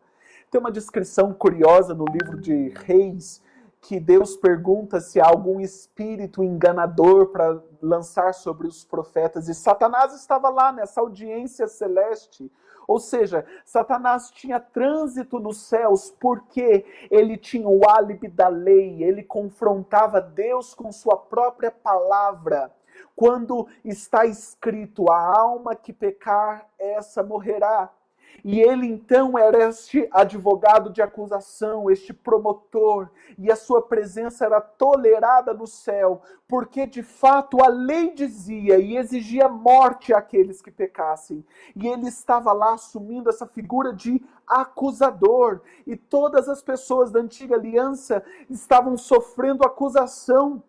Tem uma descrição curiosa no livro de Reis, que Deus pergunta se há algum espírito enganador para lançar sobre os profetas, e Satanás estava lá nessa audiência celeste. Ou seja, Satanás tinha trânsito nos céus porque ele tinha o álibi da lei, ele confrontava Deus com sua própria palavra. Quando está escrito: a alma que pecar, essa morrerá. E ele então era este advogado de acusação, este promotor, e a sua presença era tolerada no céu, porque de fato a lei dizia e exigia morte àqueles que pecassem. E ele estava lá assumindo essa figura de acusador, e todas as pessoas da antiga aliança estavam sofrendo acusação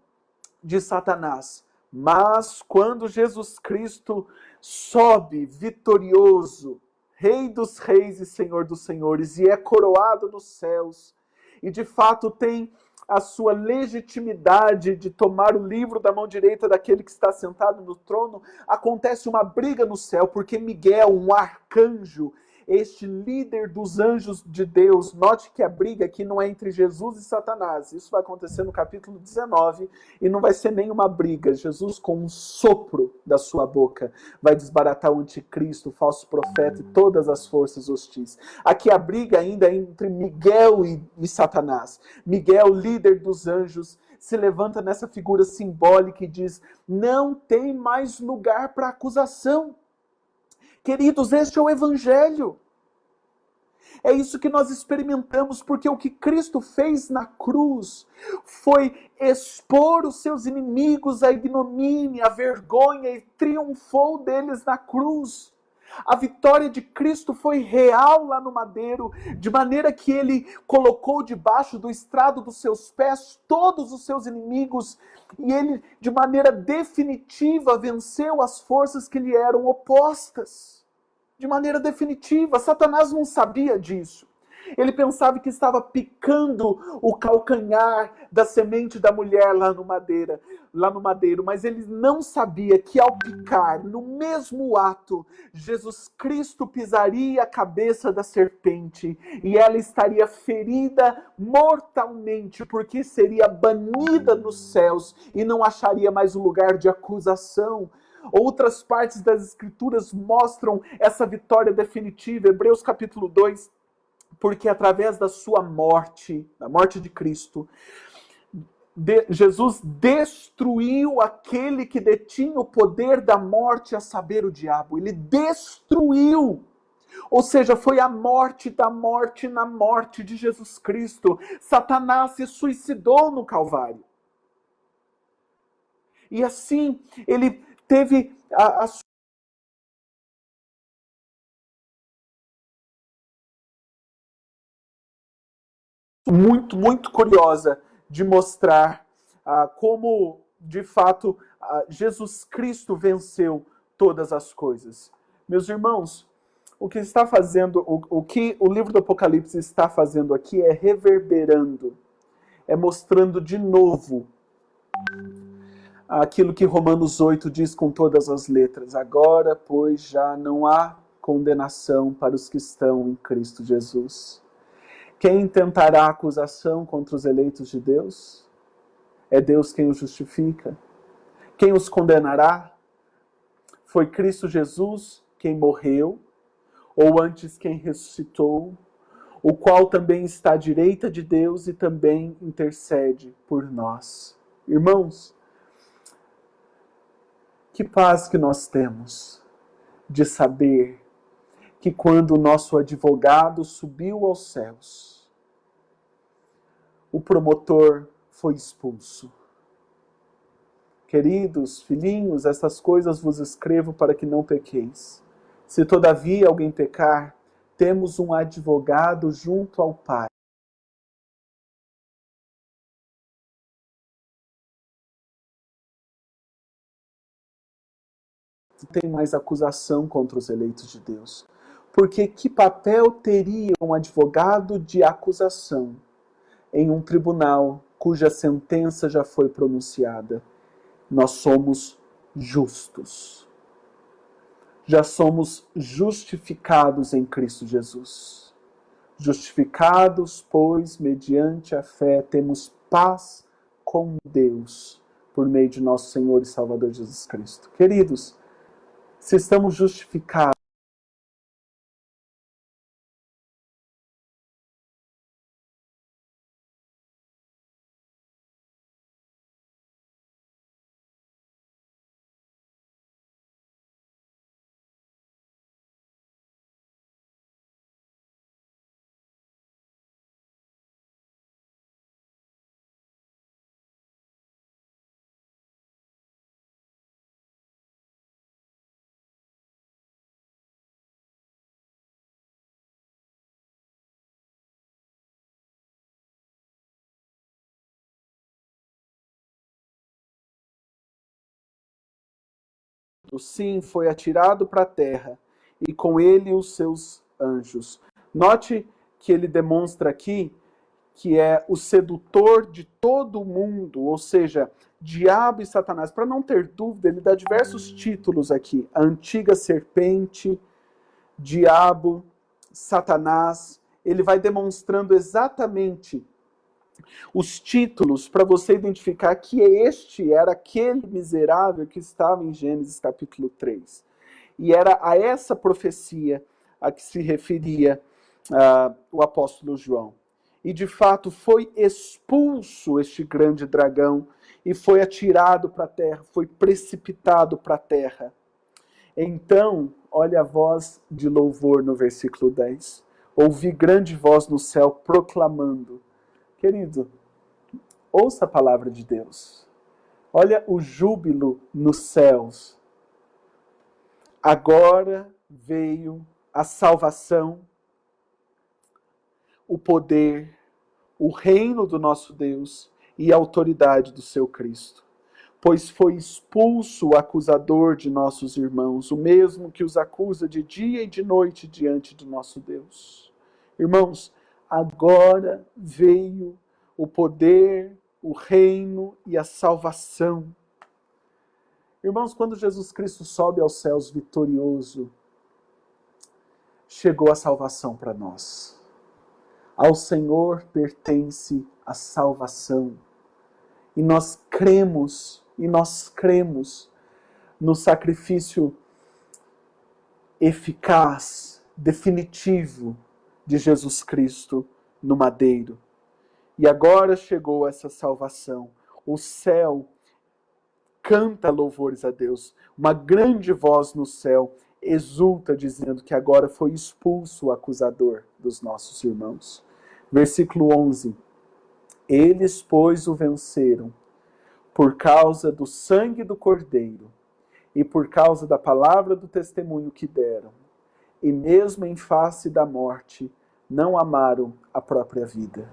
de Satanás. Mas quando Jesus Cristo sobe vitorioso, Rei dos reis e Senhor dos senhores, e é coroado nos céus, e de fato tem a sua legitimidade de tomar o livro da mão direita daquele que está sentado no trono, acontece uma briga no céu, porque Miguel, um arcanjo, este líder dos anjos de Deus, note que a briga aqui não é entre Jesus e Satanás, isso vai acontecer no capítulo 19, e não vai ser nenhuma briga. Jesus, com um sopro da sua boca, vai desbaratar o anticristo, o falso profeta e todas as forças hostis. Aqui a briga ainda é entre Miguel e Satanás. Miguel, líder dos anjos, se levanta nessa figura simbólica e diz: não tem mais lugar para acusação. Queridos, este é o Evangelho. É isso que nós experimentamos, porque o que Cristo fez na cruz foi expor os seus inimigos à ignomínia, à vergonha, e triunfou deles na cruz. A vitória de Cristo foi real lá no madeiro, de maneira que ele colocou debaixo do estrado dos seus pés todos os seus inimigos, e ele, de maneira definitiva, venceu as forças que lhe eram opostas. De maneira definitiva. Satanás não sabia disso. Ele pensava que estava picando o calcanhar da semente da mulher lá no madeiro, mas ele não sabia que ao picar, no mesmo ato, Jesus Cristo pisaria a cabeça da serpente e ela estaria ferida mortalmente, porque seria banida nos céus e não acharia mais um lugar de acusação. Outras partes das Escrituras mostram essa vitória definitiva. Hebreus capítulo 2, porque através da sua morte, da morte de Cristo, Jesus destruiu aquele que detinha o poder da morte, a saber, o diabo. Ele destruiu. Ou seja, foi a morte da morte na morte de Jesus Cristo. Satanás se suicidou no Calvário. E assim, ele teve a muito curiosa de mostrar como, de fato, Jesus Cristo venceu todas as coisas. Meus irmãos, o que está fazendo, o que o livro do Apocalipse está fazendo aqui é reverberando, é mostrando de novo aquilo que Romanos 8 diz com todas as letras: agora, pois, já não há condenação para os que estão em Cristo Jesus. Quem tentará acusação contra os eleitos de Deus? É Deus quem os justifica. Quem os condenará? Foi Cristo Jesus quem morreu, ou antes quem ressuscitou, o qual também está à direita de Deus e também intercede por nós. Irmãos, que paz que nós temos de saber que quando o nosso advogado subiu aos céus, o promotor foi expulso. Queridos filhinhos, estas coisas vos escrevo para que não pequeis. Se todavia alguém pecar, temos um advogado junto ao Pai. Não tem mais acusação contra os eleitos de Deus. Porque que papel teria um advogado de acusação em um tribunal cuja sentença já foi pronunciada? Nós somos justos. Já somos justificados em Cristo Jesus. Justificados, pois, mediante a fé, temos paz com Deus, por meio de nosso Senhor e Salvador Jesus Cristo. Queridos, se estamos justificados, sim, foi atirado para a terra, e com ele os seus anjos. Note que ele demonstra aqui que é o sedutor de todo mundo, ou seja, diabo e Satanás. Para não ter dúvida, ele dá diversos títulos aqui. A antiga serpente, diabo, Satanás. Ele vai demonstrando exatamente os títulos para você identificar que este era aquele miserável que estava em Gênesis capítulo 3. E era a essa profecia a que se referia o apóstolo João. E de fato foi expulso este grande dragão e foi atirado para a terra, foi precipitado para a terra. Então, olha a voz de louvor no versículo 10. Ouvi grande voz no céu proclamando. Querido, ouça a palavra de Deus. Olha o júbilo nos céus. Agora veio a salvação, o poder, o reino do nosso Deus e a autoridade do seu Cristo. Pois foi expulso o acusador de nossos irmãos, o mesmo que os acusa de dia e de noite diante do nosso Deus. Irmãos, agora veio o poder, o reino e a salvação. Irmãos, quando Jesus Cristo sobe aos céus vitorioso, chegou a salvação para nós. Ao Senhor pertence a salvação. E nós cremos no sacrifício eficaz, definitivo de Jesus Cristo no madeiro. E agora chegou essa salvação. O céu canta louvores a Deus. Uma grande voz no céu exulta dizendo que agora foi expulso o acusador dos nossos irmãos. Versículo 11. Eles, pois, o venceram por causa do sangue do Cordeiro e por causa da palavra do testemunho que deram. E mesmo em face da morte, não amaram a própria vida.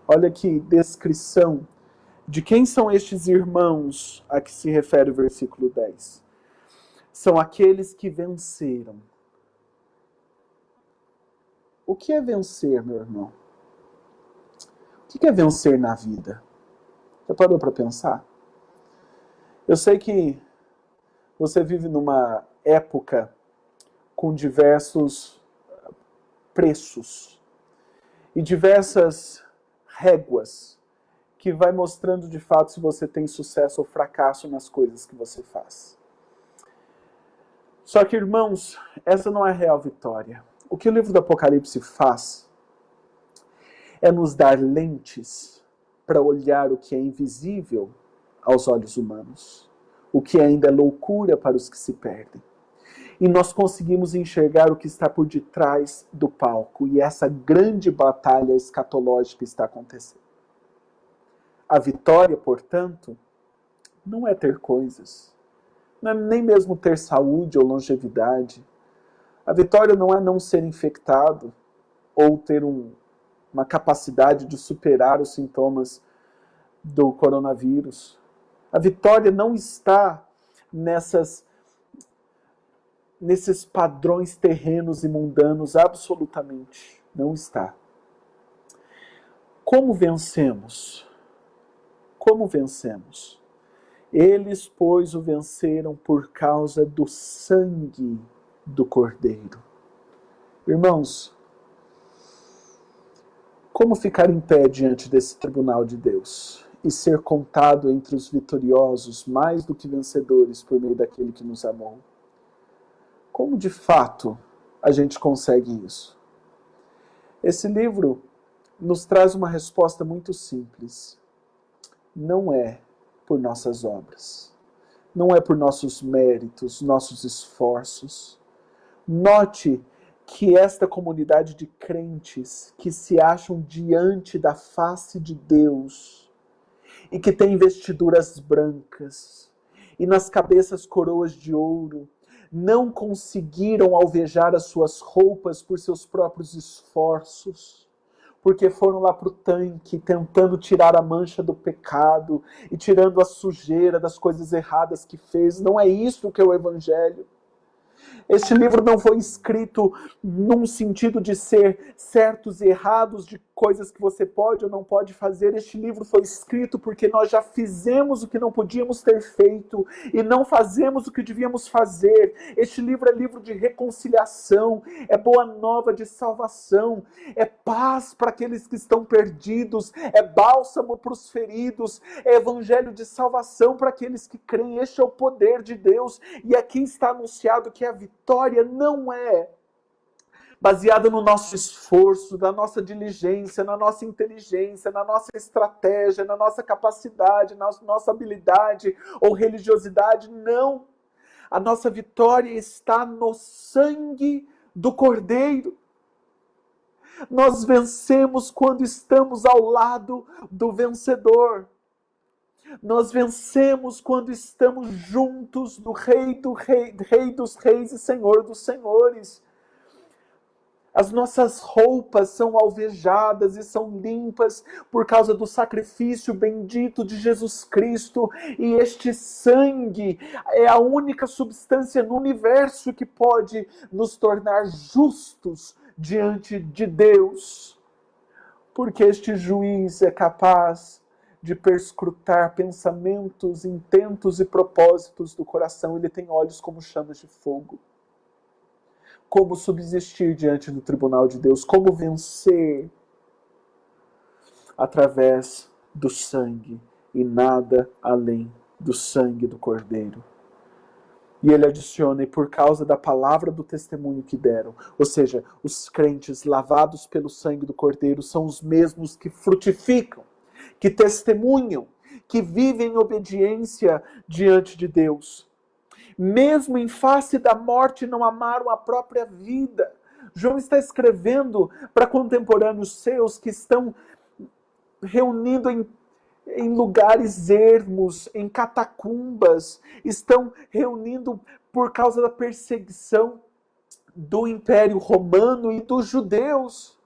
Olha que descrição de quem são estes irmãos a que se refere o versículo 10. São aqueles que venceram. O que é vencer, meu irmão? O que é vencer na vida? Já parou para pensar? Eu sei que você vive numa época com diversos preços e diversas réguas que vai mostrando de fato se você tem sucesso ou fracasso nas coisas que você faz. Só que, irmãos, essa não é a real vitória. O que o livro do Apocalipse faz é nos dar lentes para olhar o que é invisível aos olhos humanos, o que ainda é loucura para os que se perdem. e nós conseguimos enxergar o que está por detrás do palco. E essa grande batalha escatológica está acontecendo. A vitória, portanto, não é ter coisas. Não é nem mesmo ter saúde ou longevidade. A vitória não é não ser infectado ou ter uma capacidade de superar os sintomas do coronavírus. A vitória não está nesses padrões terrenos e mundanos, absolutamente não está. Como vencemos? Como vencemos? Eles, pois, o venceram por causa do sangue do Cordeiro. Irmãos, como ficar em pé diante desse tribunal de Deus e ser contado entre os vitoriosos, mais do que vencedores, por meio daquele que nos amou? Como de fato a gente consegue isso? Esse livro nos traz uma resposta muito simples. Não é por nossas obras. Não é por nossos méritos, nossos esforços. Note que esta comunidade de crentes que se acham diante da face de Deus e que têm vestiduras brancas e nas cabeças coroas de ouro, não conseguiram alvejar as suas roupas por seus próprios esforços, porque foram lá para o tanque tentando tirar a mancha do pecado e tirando a sujeira das coisas erradas que fez. Não é isso que é o Evangelho. Este livro não foi escrito num sentido de ser certos e errados de coisas que você pode ou não pode fazer. Este livro foi escrito porque nós já fizemos o que não podíamos ter feito e não fazemos o que devíamos fazer. Este livro é livro de reconciliação, é boa nova de salvação, é paz para aqueles que estão perdidos, é bálsamo para os feridos, é evangelho de salvação para aqueles que creem. Este é o poder de Deus, e aqui está anunciado que a vitória não é baseada no nosso esforço, na nossa diligência, na nossa inteligência, na nossa estratégia, na nossa capacidade, na nossa habilidade ou religiosidade. Não. A nossa vitória está no sangue do Cordeiro. Nós vencemos quando estamos ao lado do vencedor. Nós vencemos quando estamos juntos do Rei dos Reis e Senhor dos Senhores. As nossas roupas são alvejadas e são limpas por causa do sacrifício bendito de Jesus Cristo. E este sangue é a única substância no universo que pode nos tornar justos diante de Deus. Porque este juiz é capaz de perscrutar pensamentos, intentos e propósitos do coração. Ele tem olhos como chamas de fogo. Como subsistir diante do tribunal de Deus? Como vencer? Através do sangue e nada além do sangue do Cordeiro. E ele adiciona, e por causa da palavra do testemunho que deram. Ou seja, os crentes lavados pelo sangue do Cordeiro são os mesmos que frutificam, que testemunham, que vivem em obediência diante de Deus. Mesmo em face da morte, não amaram a própria vida. João está escrevendo para contemporâneos seus que estão reunindo em lugares ermos, em catacumbas, estão reunindo por causa da perseguição do Império Romano e dos judeus.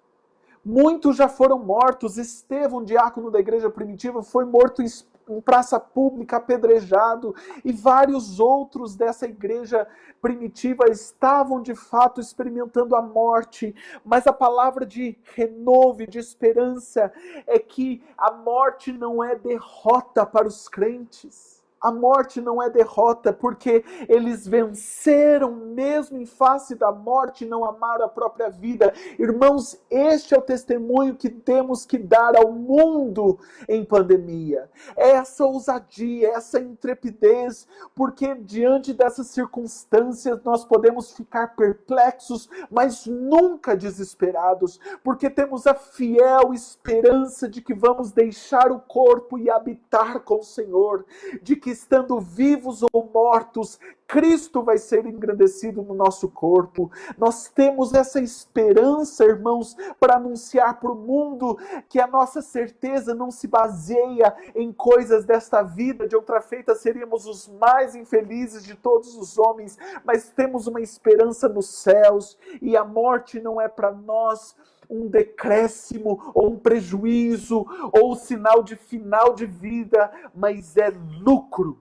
Muitos já foram mortos. Estevão, diácono da igreja primitiva, foi morto em praça pública, apedrejado, e vários outros dessa igreja primitiva estavam de fato experimentando a morte. Mas a palavra de renovo e de esperança é que a morte não é derrota para os crentes. A morte não é derrota, porque eles venceram mesmo em face da morte, não amaram a própria vida. Irmãos, este é o testemunho que temos que dar ao mundo em pandemia. Essa ousadia, essa intrepidez, porque diante dessas circunstâncias nós podemos ficar perplexos, mas nunca desesperados, porque temos a fiel esperança de que vamos deixar o corpo e habitar com o Senhor, de que que estando vivos ou mortos, Cristo vai ser engrandecido no nosso corpo. Nós temos essa esperança, irmãos, para anunciar para o mundo que a nossa certeza não se baseia em coisas desta vida, de outra feita seríamos os mais infelizes de todos os homens, mas temos uma esperança nos céus, e a morte não é para nós um decréscimo, ou um prejuízo, ou um sinal de final de vida, mas é lucro.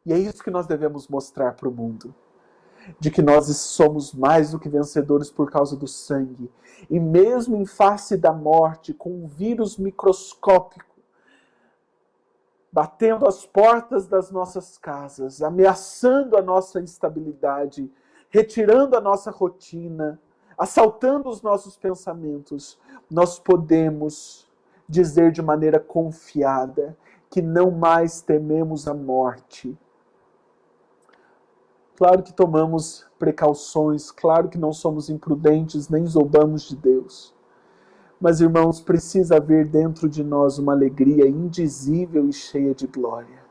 E é isso que nós devemos mostrar para o mundo. De que nós somos mais do que vencedores por causa do sangue. E mesmo em face da morte, com um vírus microscópico, batendo as portas das nossas casas, ameaçando a nossa estabilidade, retirando a nossa rotina, assaltando os nossos pensamentos, nós podemos dizer de maneira confiada que não mais tememos a morte. Claro que tomamos precauções, claro que não somos imprudentes, nem zombamos de Deus. Mas, irmãos, precisa haver dentro de nós uma alegria indizível e cheia de glória,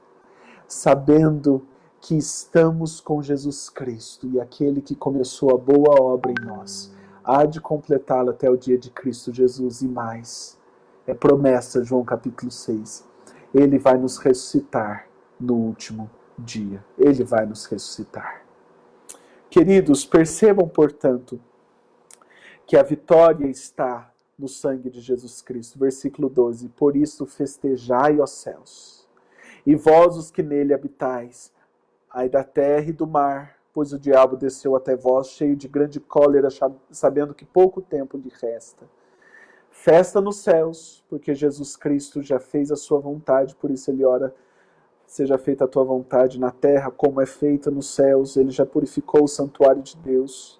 sabendo que estamos com Jesus Cristo, e aquele que começou a boa obra em nós há de completá-la até o dia de Cristo Jesus. E mais, é promessa, João capítulo 6, Ele vai nos ressuscitar no último dia. Ele vai nos ressuscitar. Queridos, percebam, portanto, que a vitória está no sangue de Jesus Cristo. Versículo 12. Por isso festejai, ó céus, e vós os que nele habitais, ai da terra e do mar, pois o diabo desceu até vós, cheio de grande cólera, sabendo que pouco tempo lhe resta. Festa nos céus, porque Jesus Cristo já fez a sua vontade, por isso ele ora: seja feita a tua vontade na terra como é feita nos céus. Ele já purificou o santuário de Deus.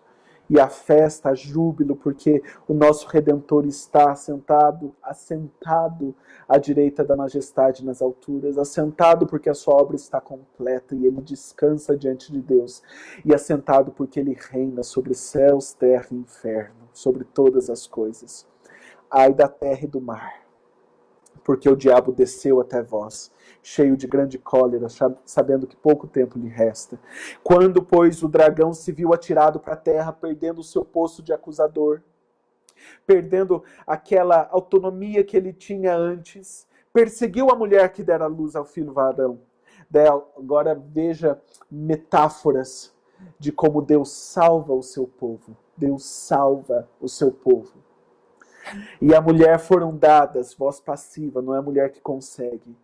E a festa, a júbilo, porque o nosso Redentor está assentado à direita da majestade nas alturas, assentado porque a sua obra está completa e ele descansa diante de Deus, e assentado porque ele reina sobre céus, terra e inferno, sobre todas as coisas. Ai da terra e do mar, porque o diabo desceu até vós, cheio de grande cólera, sabendo que pouco tempo lhe resta. Quando, pois, o dragão se viu atirado para a terra, perdendo o seu posto de acusador, perdendo aquela autonomia que ele tinha antes, perseguiu a mulher que dera luz ao filho varão. Agora veja metáforas de como Deus salva o seu povo. Deus salva o seu povo. E a mulher foram dadas, voz passiva, não é a mulher que consegue,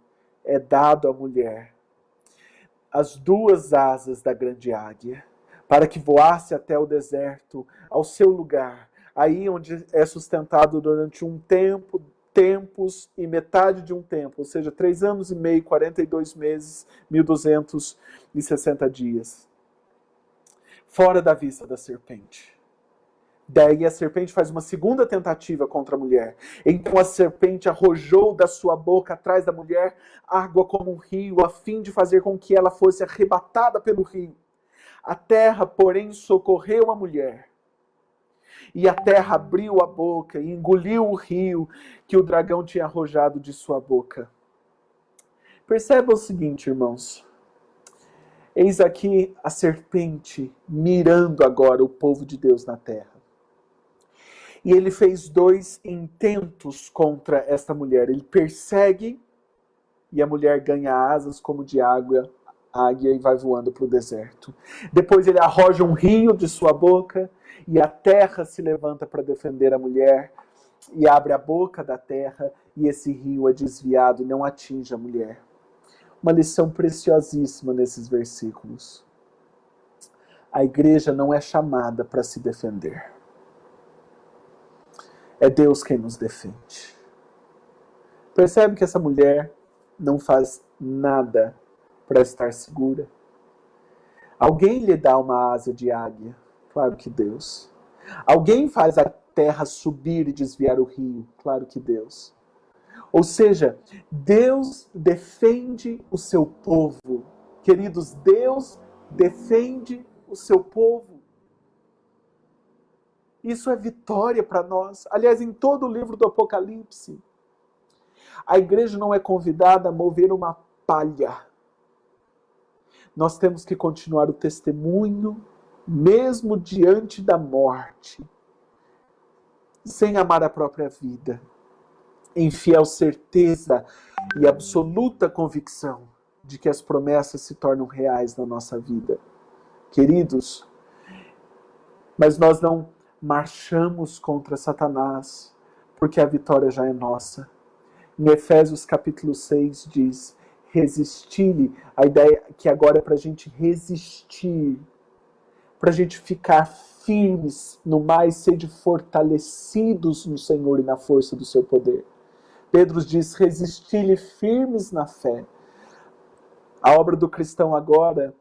é dado à mulher as duas asas da grande águia, para que voasse até o deserto, ao seu lugar, aí onde é sustentado durante um tempo, tempos e metade de um tempo, ou seja, 3 anos e meio, 42 meses, 1260 dias, fora da vista da serpente. Daí a serpente faz uma segunda tentativa contra a mulher. Então a serpente arrojou da sua boca atrás da mulher água como um rio, a fim de fazer com que ela fosse arrebatada pelo rio. A terra, porém, socorreu a mulher. E a terra abriu a boca e engoliu o rio que o dragão tinha arrojado de sua boca. Perceba o seguinte, irmãos. Eis aqui a serpente mirando agora o povo de Deus na terra. E ele fez 2 intentos contra esta mulher. Ele persegue e a mulher ganha asas como de águia e vai voando para o deserto. Depois ele arroja um rio de sua boca e a terra se levanta para defender a mulher e abre a boca da terra e esse rio é desviado e não atinge a mulher. Uma lição preciosíssima nesses versículos. A igreja não é chamada para se defender. É Deus quem nos defende. Percebe que essa mulher não faz nada para estar segura? Alguém lhe dá uma asa de águia? Claro que Deus. Alguém faz a terra subir e desviar o rio? Claro que Deus. Ou seja, Deus defende o seu povo. Queridos, Deus defende o seu povo. Isso é vitória para nós. Aliás, em todo o livro do Apocalipse, A igreja não é convidada a mover uma palha. Nós temos que continuar o testemunho, mesmo diante da morte, sem amar a própria vida, em fiel certeza e absoluta convicção de que as promessas se tornam reais na nossa vida. Queridos, mas nós não marchamos contra Satanás, porque a vitória já é nossa. Em Efésios capítulo 6 diz, resistir-lhe, a ideia que agora é para a gente resistir, para a gente ficar firmes no mais, sede fortalecidos no Senhor e na força do seu poder. Pedro diz, resistir-lhe firmes na fé. A obra do cristão agora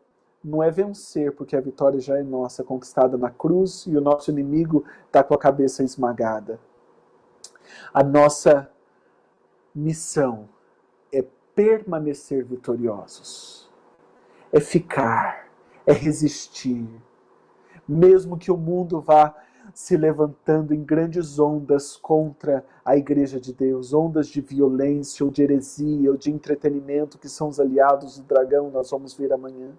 não é vencer, porque a vitória já é nossa, conquistada na cruz, e o nosso inimigo está com a cabeça esmagada. A nossa missão é permanecer vitoriosos, é ficar, é resistir, mesmo que o mundo vá se levantando em grandes ondas contra a Igreja de Deus, ondas de violência, ou de heresia, ou de entretenimento, que são os aliados do dragão, nós vamos ver amanhã.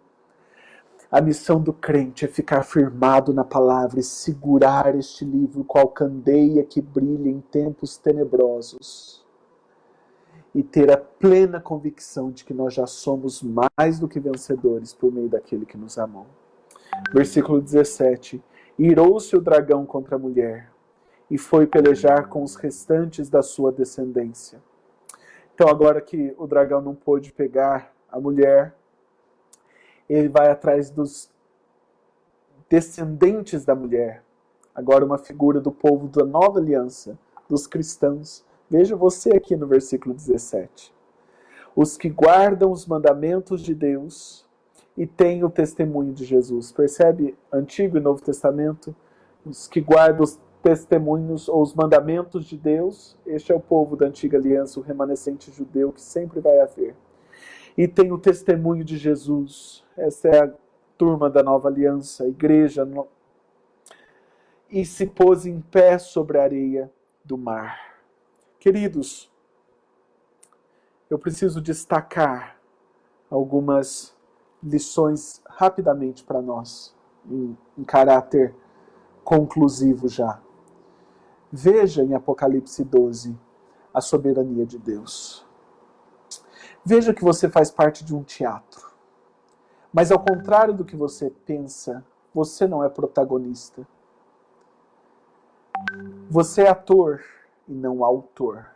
A missão do crente é ficar firmado na palavra e segurar este livro qual candeia que brilha em tempos tenebrosos. E ter a plena convicção de que nós já somos mais do que vencedores por meio daquele que nos amou. Versículo 17. Irou-se o dragão contra a mulher e foi pelejar com os restantes da sua descendência. Então agora que o dragão não pôde pegar a mulher, ele vai atrás dos descendentes da mulher. Agora uma figura do povo da nova aliança, dos cristãos. Veja você aqui no versículo 17. Os que guardam os mandamentos de Deus e têm o testemunho de Jesus. Percebe? Antigo e Novo Testamento. Os que guardam os testemunhos ou os mandamentos de Deus. Este é o povo da antiga aliança, o remanescente judeu que sempre vai haver. E tem o testemunho de Jesus. Essa é a turma da nova aliança, a igreja. E se pôs em pé sobre a areia do mar. Queridos, eu preciso destacar algumas lições rapidamente para nós, em caráter conclusivo já. Veja em Apocalipse 12 a soberania de Deus. Veja que você faz parte de um teatro. Mas ao contrário do que você pensa, você não é protagonista. Você é ator e não autor.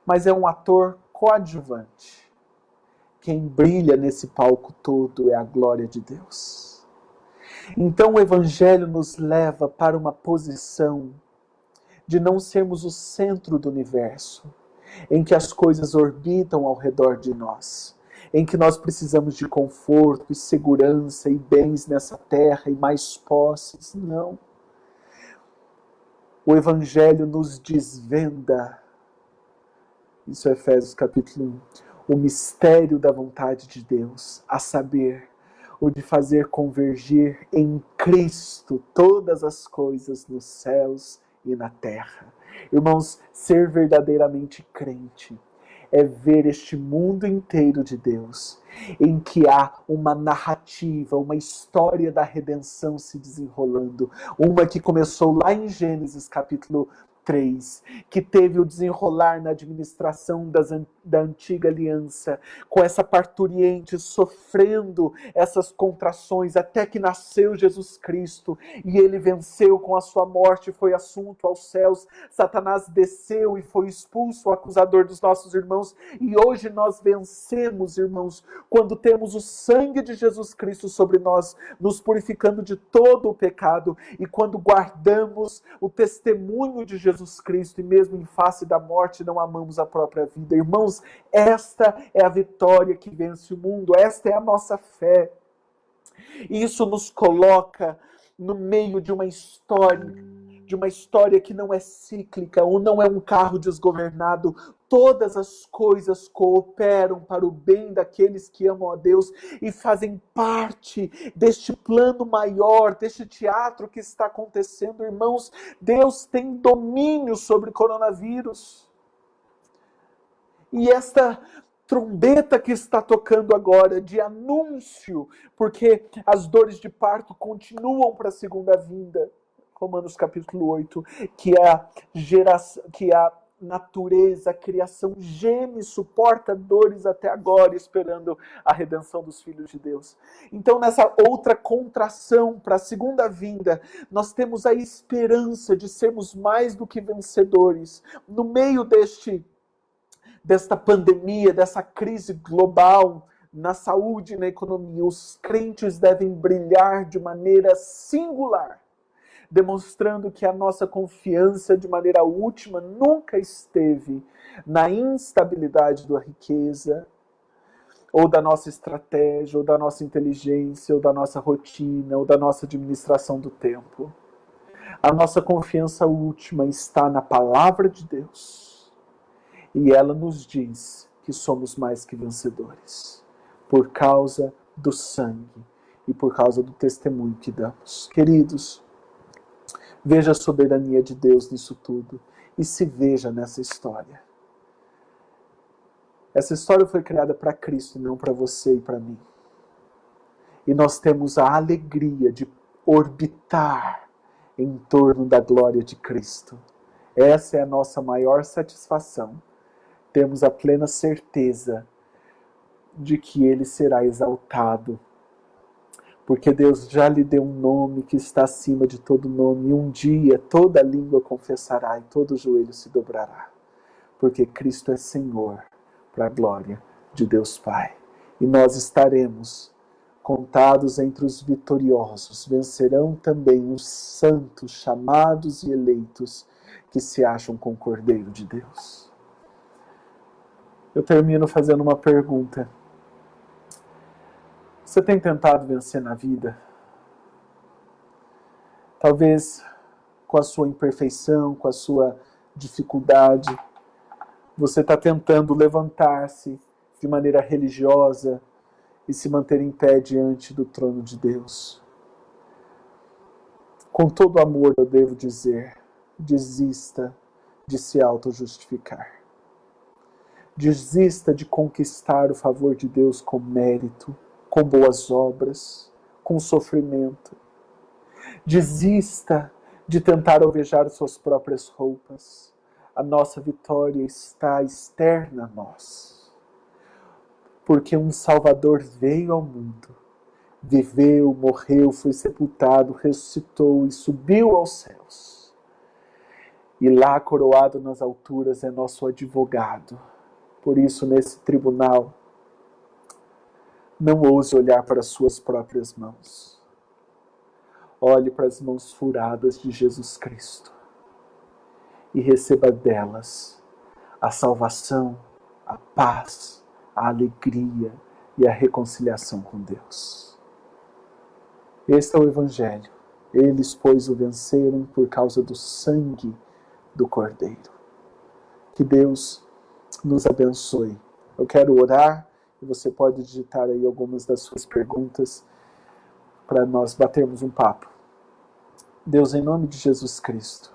Mas é um ator coadjuvante. Quem brilha nesse palco todo é a glória de Deus. Então o Evangelho nos leva para uma posição de não sermos o centro do universo, em que as coisas orbitam ao redor de nós, em que nós precisamos de conforto e segurança e bens nessa terra e mais posses. Não. O Evangelho nos desvenda, isso é Efésios capítulo 1, o mistério da vontade de Deus, a saber, o de fazer convergir em Cristo todas as coisas nos céus e na terra. Irmãos, ser verdadeiramente crente é ver este mundo inteiro de Deus, em que há uma narrativa, uma história da redenção se desenrolando, uma que começou lá em Gênesis capítulo 3, que teve o desenrolar na administração da antiga aliança, com essa parturiente sofrendo essas contrações, até que nasceu Jesus Cristo, e ele venceu com a sua morte, foi assunto aos céus, Satanás desceu e foi expulso, o acusador dos nossos irmãos, e hoje nós vencemos, irmãos, quando temos o sangue de Jesus Cristo sobre nós, nos purificando de todo o pecado, e quando guardamos o testemunho de Jesus Cristo, e mesmo em face da morte não amamos a própria vida. Irmãos, esta é a vitória que vence o mundo, esta é a nossa fé. E isso nos coloca no meio de uma história que não é cíclica, ou não é um carro desgovernado. Todas as coisas cooperam para o bem daqueles que amam a Deus e fazem parte deste plano maior, deste teatro que está acontecendo. Irmãos, Deus tem domínio sobre o coronavírus. E esta trombeta que está tocando agora de anúncio, porque as dores de parto continuam para a segunda vinda. Romanos capítulo 8, que a natureza, a criação geme, suporta dores até agora, esperando a redenção dos filhos de Deus. Então, nessa outra contração para a segunda vinda, nós temos a esperança de sermos mais do que vencedores. No meio desta pandemia, dessa crise global, na saúde e na economia, os crentes devem brilhar de maneira singular, demonstrando que a nossa confiança de maneira última nunca esteve na instabilidade da riqueza, ou da nossa estratégia, ou da nossa inteligência, ou da nossa rotina, ou da nossa administração do tempo. A nossa confiança última está na palavra de Deus, e ela nos diz que somos mais que vencedores, por causa do sangue e por causa do testemunho que damos. Queridos, veja a soberania de Deus nisso tudo e se veja nessa história. Essa história foi criada para Cristo e não para você e para mim. E nós temos a alegria de orbitar em torno da glória de Cristo. Essa é a nossa maior satisfação. Temos a plena certeza de que Ele será exaltado, porque Deus já lhe deu um nome que está acima de todo nome, e um dia toda língua confessará e todo joelho se dobrará, porque Cristo é Senhor, para a glória de Deus Pai. E nós estaremos contados entre os vitoriosos, vencerão também os santos, chamados e eleitos, que se acham com o Cordeiro de Deus. Eu termino fazendo uma pergunta. Você tem tentado vencer na vida? Talvez com a sua imperfeição, com a sua dificuldade, você está tentando levantar-se de maneira religiosa e se manter em pé diante do trono de Deus. Com todo amor eu devo dizer, desista de se auto-justificar. Desista de conquistar o favor de Deus com mérito, com boas obras, com sofrimento. Desista de tentar alvejar suas próprias roupas. A nossa vitória está externa a nós. Porque um Salvador veio ao mundo, viveu, morreu, foi sepultado, ressuscitou e subiu aos céus. E lá, coroado nas alturas, é nosso advogado. Por isso, nesse tribunal, não ouse olhar para as suas próprias mãos. Olhe para as mãos furadas de Jesus Cristo e receba delas a salvação, a paz, a alegria e a reconciliação com Deus. Este é o Evangelho. Eles, pois, o venceram por causa do sangue do Cordeiro. Que Deus nos abençoe. Eu quero orar. E você pode digitar aí algumas das suas perguntas para nós batermos um papo. Deus, em nome de Jesus Cristo,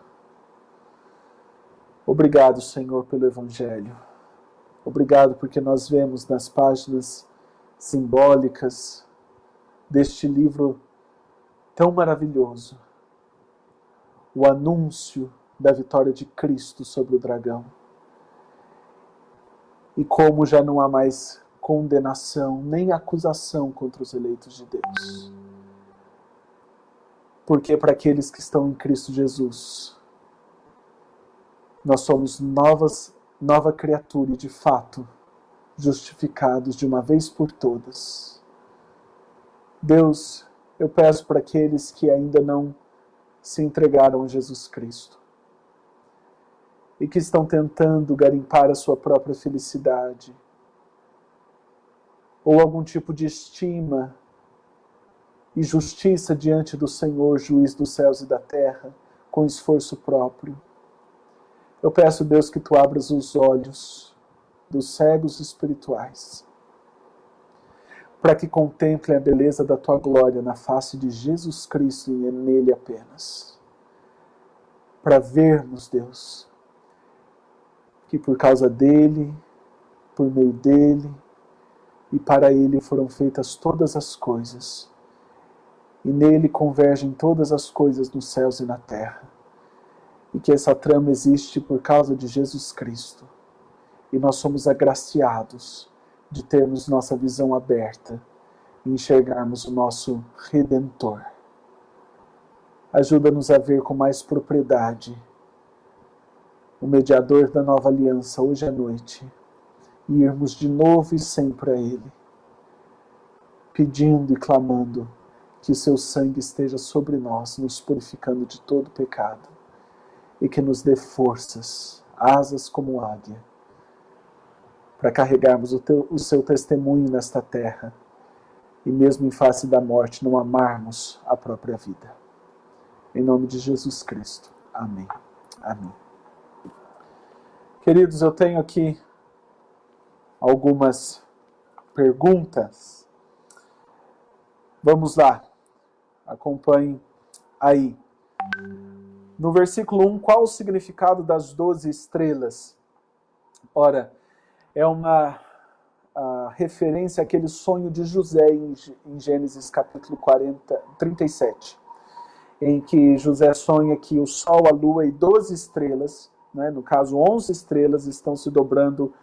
obrigado, Senhor, pelo Evangelho. Obrigado porque nós vemos nas páginas simbólicas deste livro tão maravilhoso o anúncio da vitória de Cristo sobre o dragão. E como já não há mais condenação, nem acusação contra os eleitos de Deus. Porque para aqueles que estão em Cristo Jesus, nós somos nova criatura e, de fato, justificados de uma vez por todas. Deus, eu peço para aqueles que ainda não se entregaram a Jesus Cristo e que estão tentando garimpar a sua própria felicidade, ou algum tipo de estima e justiça diante do Senhor, juiz dos céus e da terra, com esforço próprio. Eu peço, Deus, que Tu abras os olhos dos cegos espirituais, para que contemplem a beleza da Tua glória na face de Jesus Cristo e nele apenas. Para vermos, Deus, que por causa dele por meio dele, e para ele foram feitas todas as coisas. E nele convergem todas as coisas nos céus e na terra. E que essa trama existe por causa de Jesus Cristo. E nós somos agraciados de termos nossa visão aberta e enxergarmos o nosso Redentor. Ajuda-nos a ver com mais propriedade o mediador da nova aliança hoje à noite e irmos de novo e sempre a Ele, pedindo e clamando que o seu sangue esteja sobre nós, nos purificando de todo pecado e que nos dê forças, asas como águia, para carregarmos o seu testemunho nesta terra e mesmo em face da morte não amarmos a própria vida. Em nome de Jesus Cristo. Amém. Amém. Queridos, eu tenho aqui algumas perguntas. Vamos lá. Acompanhem aí. No versículo 1, qual o significado das 12 estrelas? Ora, é uma referência àquele sonho de José em Gênesis capítulo 37, em que José sonha que o sol, a lua e 12 estrelas, né, no caso 11 estrelas, estão se dobrando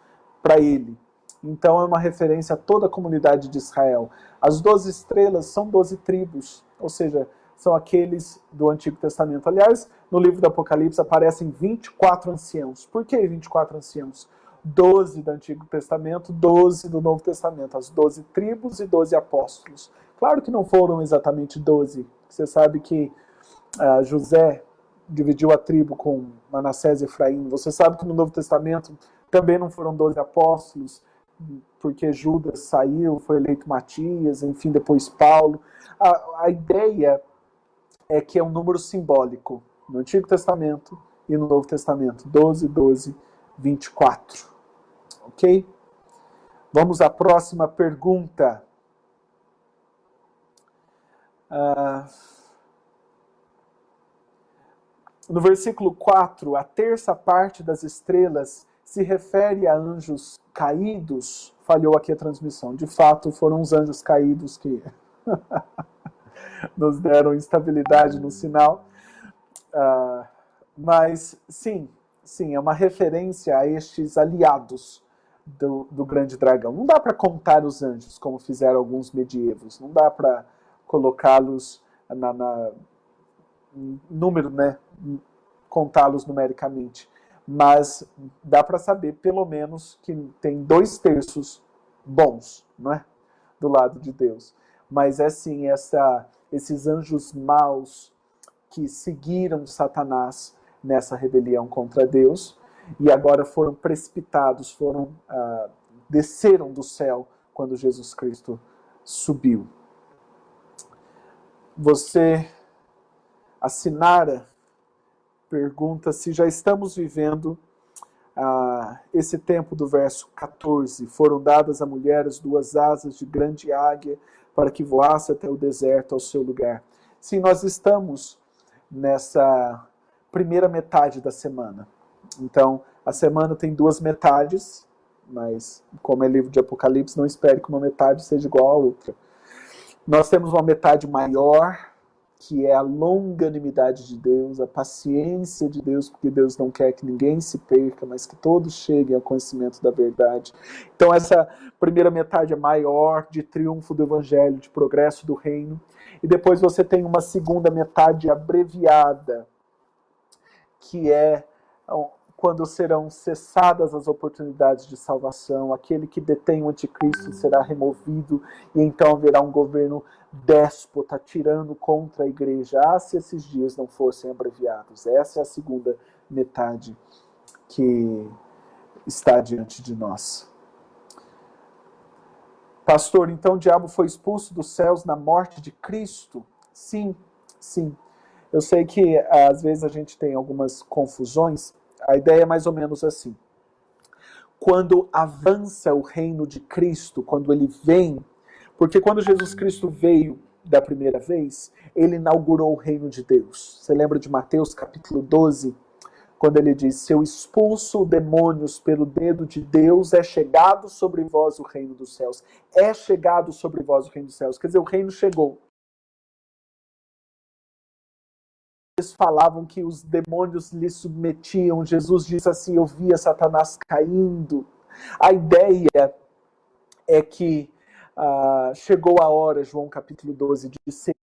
para ele. Então é uma referência a toda a comunidade de Israel. As 12 estrelas são 12 tribos, ou seja, são aqueles do Antigo Testamento. Aliás, no livro do Apocalipse aparecem 24 anciãos. Por que 24 anciãos? 12 do Antigo Testamento, 12 do Novo Testamento, as 12 tribos e 12 apóstolos. Claro que não foram exatamente 12. Você sabe que José dividiu a tribo com Manassés e Efraim. Você sabe que no Novo Testamento também não foram 12 apóstolos, porque Judas saiu, foi eleito Matias, enfim, depois Paulo. A ideia é que é um número simbólico no Antigo Testamento e no Novo Testamento. 12, 12, 24. Ok? Vamos à próxima pergunta. No versículo 4, a terça parte das estrelas se refere a anjos caídos. Falhou aqui a transmissão. De fato, foram os anjos caídos que nos deram instabilidade no sinal. Mas, sim, é uma referência a estes aliados do grande dragão. Não dá para contar os anjos, como fizeram alguns medievos. Não dá para colocá-los número, né? Contá-los numericamente. Mas dá para saber, pelo menos, que tem 2/3 bons, não é? Do lado de Deus. Mas é sim esses anjos maus que seguiram Satanás nessa rebelião contra Deus e agora foram precipitados, desceram do céu quando Jesus Cristo subiu. A Sinara pergunta se já estamos vivendo esse tempo do verso 14. Foram dadas à mulher as 2 asas de grande águia para que voasse até o deserto, ao seu lugar. Sim, nós estamos nessa primeira metade da semana. Então, a semana tem 2 metades, mas como é livro de Apocalipse, não espere que uma metade seja igual à outra. Nós temos uma metade maior, que é a longanimidade de Deus, a paciência de Deus, porque Deus não quer que ninguém se perca, mas que todos cheguem ao conhecimento da verdade. Então essa primeira metade é maior, de triunfo do Evangelho, de progresso do reino. E depois você tem uma segunda metade abreviada, que é quando serão cessadas as oportunidades de salvação, aquele que detém o anticristo será removido, e então haverá um governo déspota, tirando contra a igreja. Se esses dias não fossem abreviados. Essa é a segunda metade que está diante de nós. Pastor, então o diabo foi expulso dos céus na morte de Cristo? Sim. Eu sei que às vezes a gente tem algumas confusões. A ideia é mais ou menos assim. Quando avança o reino de Cristo, quando ele vem, porque quando Jesus Cristo veio da primeira vez, ele inaugurou o reino de Deus. Você lembra de Mateus capítulo 12, quando ele diz, se eu expulso demônios pelo dedo de Deus, é chegado sobre vós o reino dos céus. É chegado sobre vós o reino dos céus. Quer dizer, o reino chegou. Eles falavam que os demônios lhe submetiam. Jesus disse assim, eu via Satanás caindo. A ideia é que chegou a hora, João capítulo 12, de ser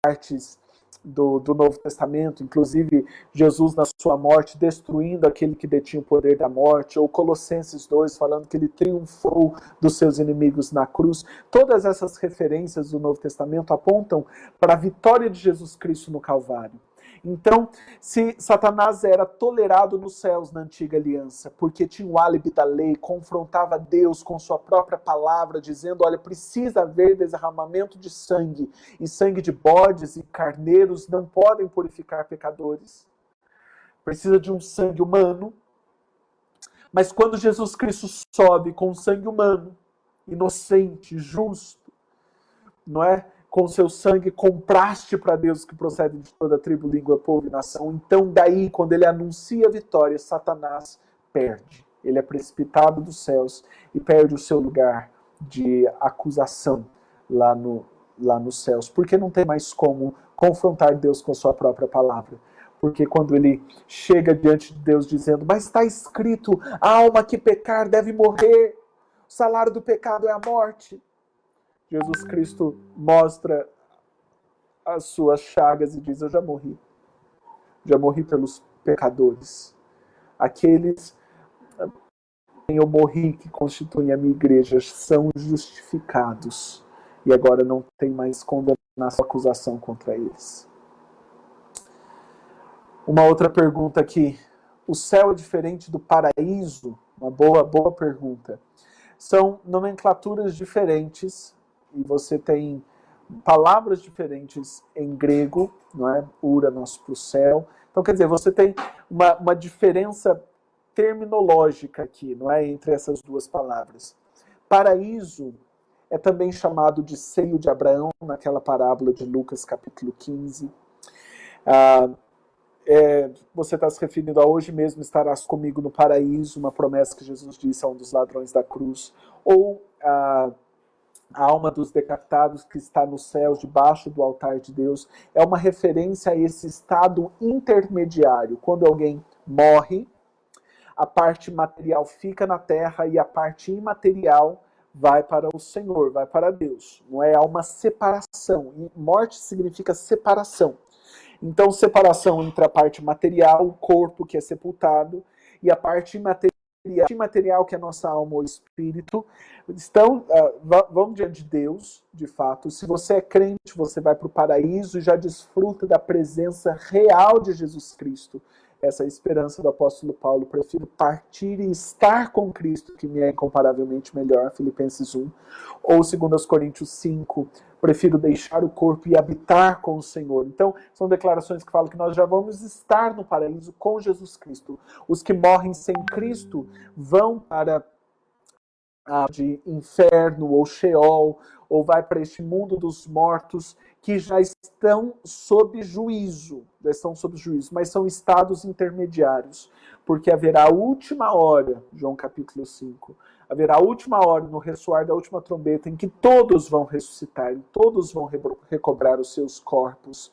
partes do Novo Testamento, inclusive Jesus na sua morte, destruindo aquele que detinha o poder da morte, ou Colossenses 2, falando que ele triunfou dos seus inimigos na cruz. Todas essas referências do Novo Testamento apontam para a vitória de Jesus Cristo no Calvário. Então, se Satanás era tolerado nos céus na antiga aliança, porque tinha o álibi da lei, confrontava Deus com sua própria palavra, dizendo, olha, precisa haver derramamento de sangue, e sangue de bodes e carneiros não podem purificar pecadores. Precisa de um sangue humano. Mas quando Jesus Cristo sobe com sangue humano, inocente, justo, não é? Com seu sangue compraste para Deus que procede de toda tribo, língua, povo e nação. Então daí, quando ele anuncia a vitória, Satanás perde. Ele é precipitado dos céus e perde o seu lugar de acusação lá nos céus. Porque não tem mais como confrontar Deus com a sua própria palavra. Porque quando ele chega diante de Deus dizendo, mas está escrito, a alma que pecar deve morrer, o salário do pecado é a morte. Jesus Cristo mostra as suas chagas e diz, eu já morri. Já morri pelos pecadores. Aqueles em eu morri que constituem a minha igreja são justificados. E agora não tem mais condenação, acusação contra eles. Uma outra pergunta aqui. O céu é diferente do paraíso? Uma boa pergunta. São nomenclaturas diferentes. E você tem palavras diferentes em grego, não é? Uranos para o céu. Então, quer dizer, você tem uma diferença terminológica aqui, não é? Entre essas duas palavras. Paraíso é também chamado de seio de Abraão, naquela parábola de Lucas capítulo 15. Você está se referindo a hoje mesmo estarás comigo no paraíso, uma promessa que Jesus disse a um dos ladrões da cruz. Ou a alma dos decapitados que está nos céus, debaixo do altar de Deus, é uma referência a esse estado intermediário. Quando alguém morre, a parte material fica na terra e a parte imaterial vai para o Senhor, vai para Deus. Não é? Há uma separação. E morte significa separação. Então, separação entre a parte material, o corpo que é sepultado, e a parte imaterial, que é a nossa alma ou espírito, vão diante de Deus, de fato. Se você é crente, você vai para o paraíso e já desfruta da presença real de Jesus Cristo. Essa é a esperança do apóstolo Paulo. Prefiro partir e estar com Cristo, que me é incomparavelmente melhor, Filipenses 1. Ou 2 Coríntios 5, prefiro deixar o corpo e habitar com o Senhor. Então, são declarações que falam que nós já vamos estar no paraíso com Jesus Cristo. Os que morrem sem Cristo vão para de inferno ou Sheol, ou vai para este mundo dos mortos, que já estão sob juízo, mas são estados intermediários, porque haverá a última hora, João capítulo 5, haverá a última hora no ressoar da última trombeta, em que todos vão ressuscitar, todos vão recobrar os seus corpos,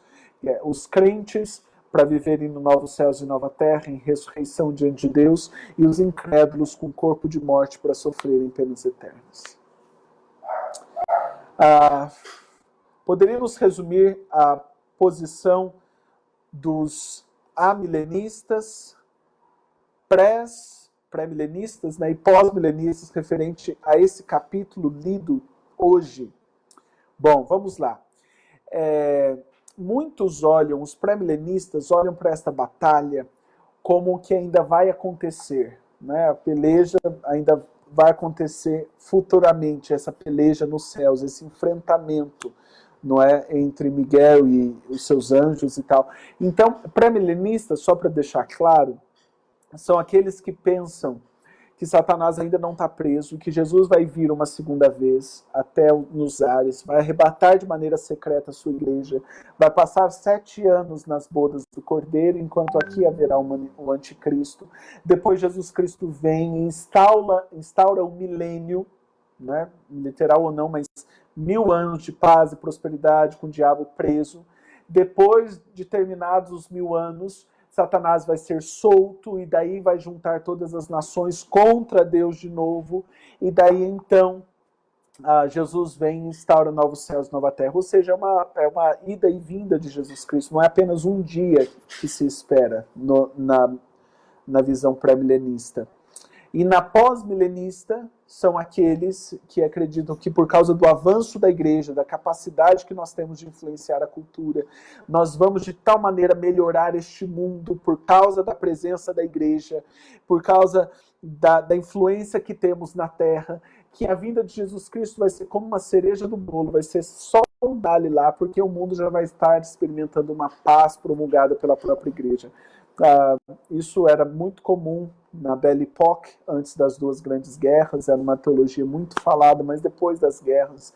os crentes para viverem no novo céus e nova terra, em ressurreição diante de Deus, e os incrédulos com corpo de morte para sofrerem penas eternas. Poderíamos resumir a posição dos amilenistas, pré-milenistas, né, e pós-milenistas referente a esse capítulo lido hoje. Bom, vamos lá. Muitos os pré-milenistas olham para esta batalha como o que ainda vai acontecer, né? A peleja ainda vai acontecer futuramente, essa peleja nos céus, esse enfrentamento, não é, entre Miguel e os seus anjos e tal. Então, pré-milenistas, só para deixar claro, são aqueles que pensam que Satanás ainda não está preso, que Jesus vai vir uma segunda vez até nos ares, vai arrebatar de maneira secreta a sua igreja, vai passar 7 anos nas bodas do Cordeiro, enquanto aqui haverá o anticristo. Depois Jesus Cristo vem e instaura um milênio, né? Literal ou não, mas 1000 anos de paz e prosperidade com o diabo preso. Depois de terminados os 1000 anos, Satanás vai ser solto e daí vai juntar todas as nações contra Deus de novo. E daí então Jesus vem e instaura novos céus e nova terra. Ou seja, é uma ida e vinda de Jesus Cristo. Não é apenas um dia que se espera na visão pré-milenista. E na pós-milenista são aqueles que acreditam que por causa do avanço da igreja, da capacidade que nós temos de influenciar a cultura, nós vamos de tal maneira melhorar este mundo por causa da presença da igreja, por causa da influência que temos na terra, que a vinda de Jesus Cristo vai ser como uma cereja do bolo, vai ser só um dali lá, porque o mundo já vai estar experimentando uma paz promulgada pela própria igreja. Isso era muito comum na Belle Époque, antes das 2 grandes guerras, era uma teologia muito falada, mas depois das guerras,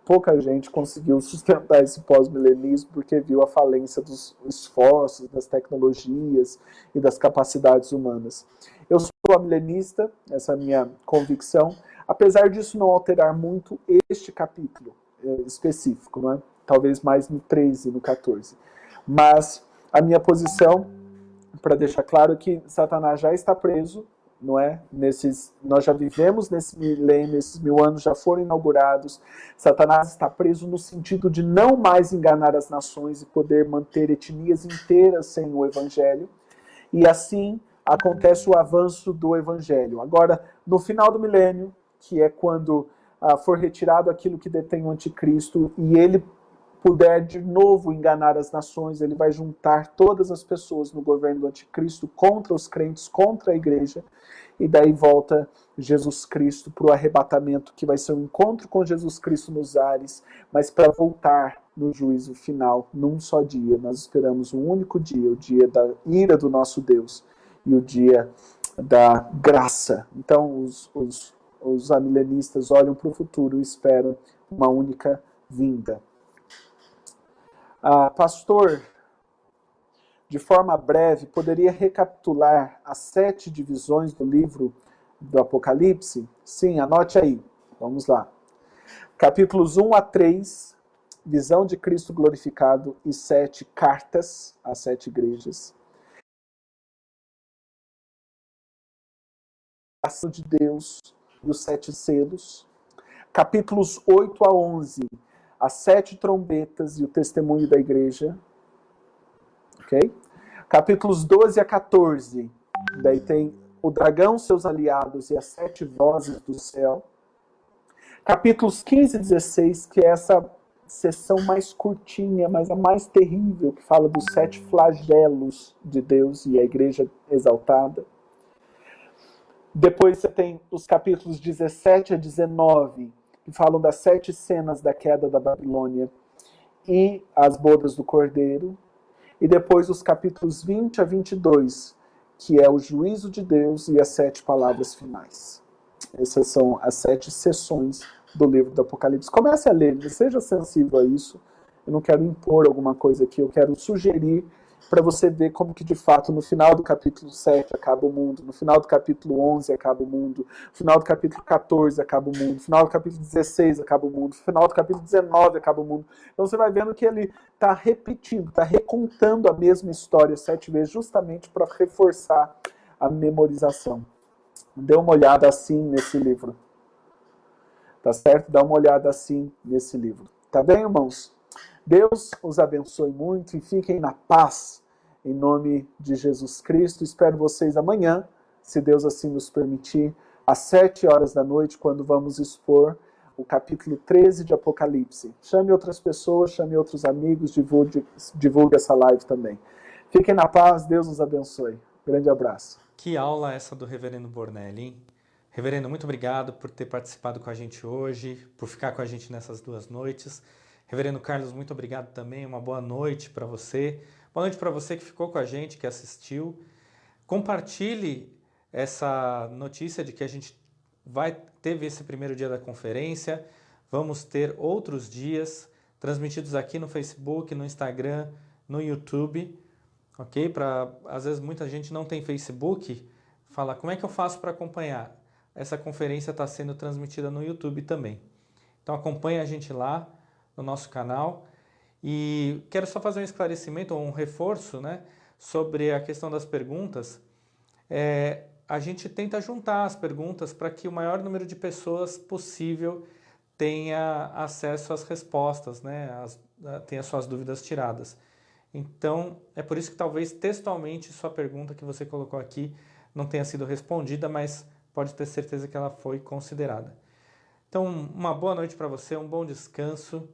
pouca gente conseguiu sustentar esse pós-milenismo, porque viu a falência dos esforços, das tecnologias e das capacidades humanas. Eu sou milenista, essa é a minha convicção, apesar disso não alterar muito este capítulo específico, não é? Talvez mais no 13, no 14. Mas a minha posição, para deixar claro, que Satanás já está preso, não é? Nós já vivemos nesse milênio, esses 1000 anos já foram inaugurados. Satanás está preso no sentido de não mais enganar as nações e poder manter etnias inteiras sem o evangelho. E assim acontece o avanço do evangelho. Agora, no final do milênio, que é quando for retirado aquilo que detém o anticristo e ele puder de novo enganar as nações, ele vai juntar todas as pessoas no governo do anticristo contra os crentes, contra a igreja, e daí volta Jesus Cristo para o arrebatamento, que vai ser um encontro com Jesus Cristo nos ares, mas para voltar no juízo final, num só dia. Nós esperamos um único dia, o dia da ira do nosso Deus e o dia da graça. Então os amilenistas olham para o futuro e esperam uma única vinda. Pastor, de forma breve, poderia recapitular as 7 divisões do livro do Apocalipse? Sim, anote aí. Vamos lá. Capítulos 1 a 3, visão de Cristo glorificado e 7 cartas às 7 igrejas. A graça de Deus e os 7 selos. Capítulos 8 a 11, as 7 trombetas e o testemunho da igreja. Ok? Capítulos 12 a 14, daí tem o dragão, seus aliados e as 7 vozes do céu. Capítulos 15 e 16, que é essa sessão mais curtinha, mas a mais terrível, que fala dos 7 flagelos de Deus e a igreja exaltada. Depois você tem os capítulos 17 a 19, que falam das 7 cenas da queda da Babilônia e as bodas do Cordeiro. E depois os capítulos 20 a 22, que é o juízo de Deus e as 7 palavras finais. Essas são as 7 sessões do livro do Apocalipse. Comece a ler, seja sensível a isso. Eu não quero impor alguma coisa aqui, eu quero sugerir para você ver como que de fato no final do capítulo 7 acaba o mundo, no final do capítulo 11 acaba o mundo, no final do capítulo 14 acaba o mundo, no final do capítulo 16 acaba o mundo, no final do capítulo 19 acaba o mundo. Então você vai vendo que ele está repetindo, está recontando a mesma história 7 vezes, justamente para reforçar a memorização. Dê uma olhada assim nesse livro. Tá certo? Dá uma olhada assim nesse livro. Tá bem, irmãos? Deus os abençoe muito e fiquem na paz, em nome de Jesus Cristo. Espero vocês amanhã, se Deus assim nos permitir, às 7 horas da noite, quando vamos expor o capítulo 13 de Apocalipse. Chame outras pessoas, chame outros amigos, divulgue essa live também. Fiquem na paz, Deus os abençoe. Grande abraço. Que aula essa do Reverendo Bornelli, hein? Reverendo, muito obrigado por ter participado com a gente hoje, por ficar com a gente nessas 2 noites. Reverendo Carlos, muito obrigado também, uma boa noite para você. Boa noite para você que ficou com a gente, que assistiu. Compartilhe essa notícia de que a gente teve esse primeiro dia da conferência, vamos ter outros dias transmitidos aqui no Facebook, no Instagram, no YouTube, ok? Às vezes muita gente não tem Facebook, fala, como é que eu faço para acompanhar? Essa conferência está sendo transmitida no YouTube também. Então acompanhe a gente lá no nosso canal. E quero só fazer um esclarecimento, ou um reforço, né, sobre a questão das perguntas. A gente tenta juntar as perguntas para que o maior número de pessoas possível tenha acesso às respostas, né, tenha suas dúvidas tiradas. Então, é por isso que talvez textualmente sua pergunta que você colocou aqui não tenha sido respondida, mas pode ter certeza que ela foi considerada. Então, uma boa noite para você, um bom descanso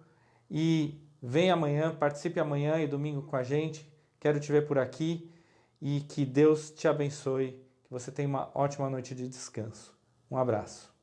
e vem amanhã, participe amanhã e domingo com a gente. Quero te ver por aqui e que Deus te abençoe, que você tenha uma ótima noite de descanso. Um abraço.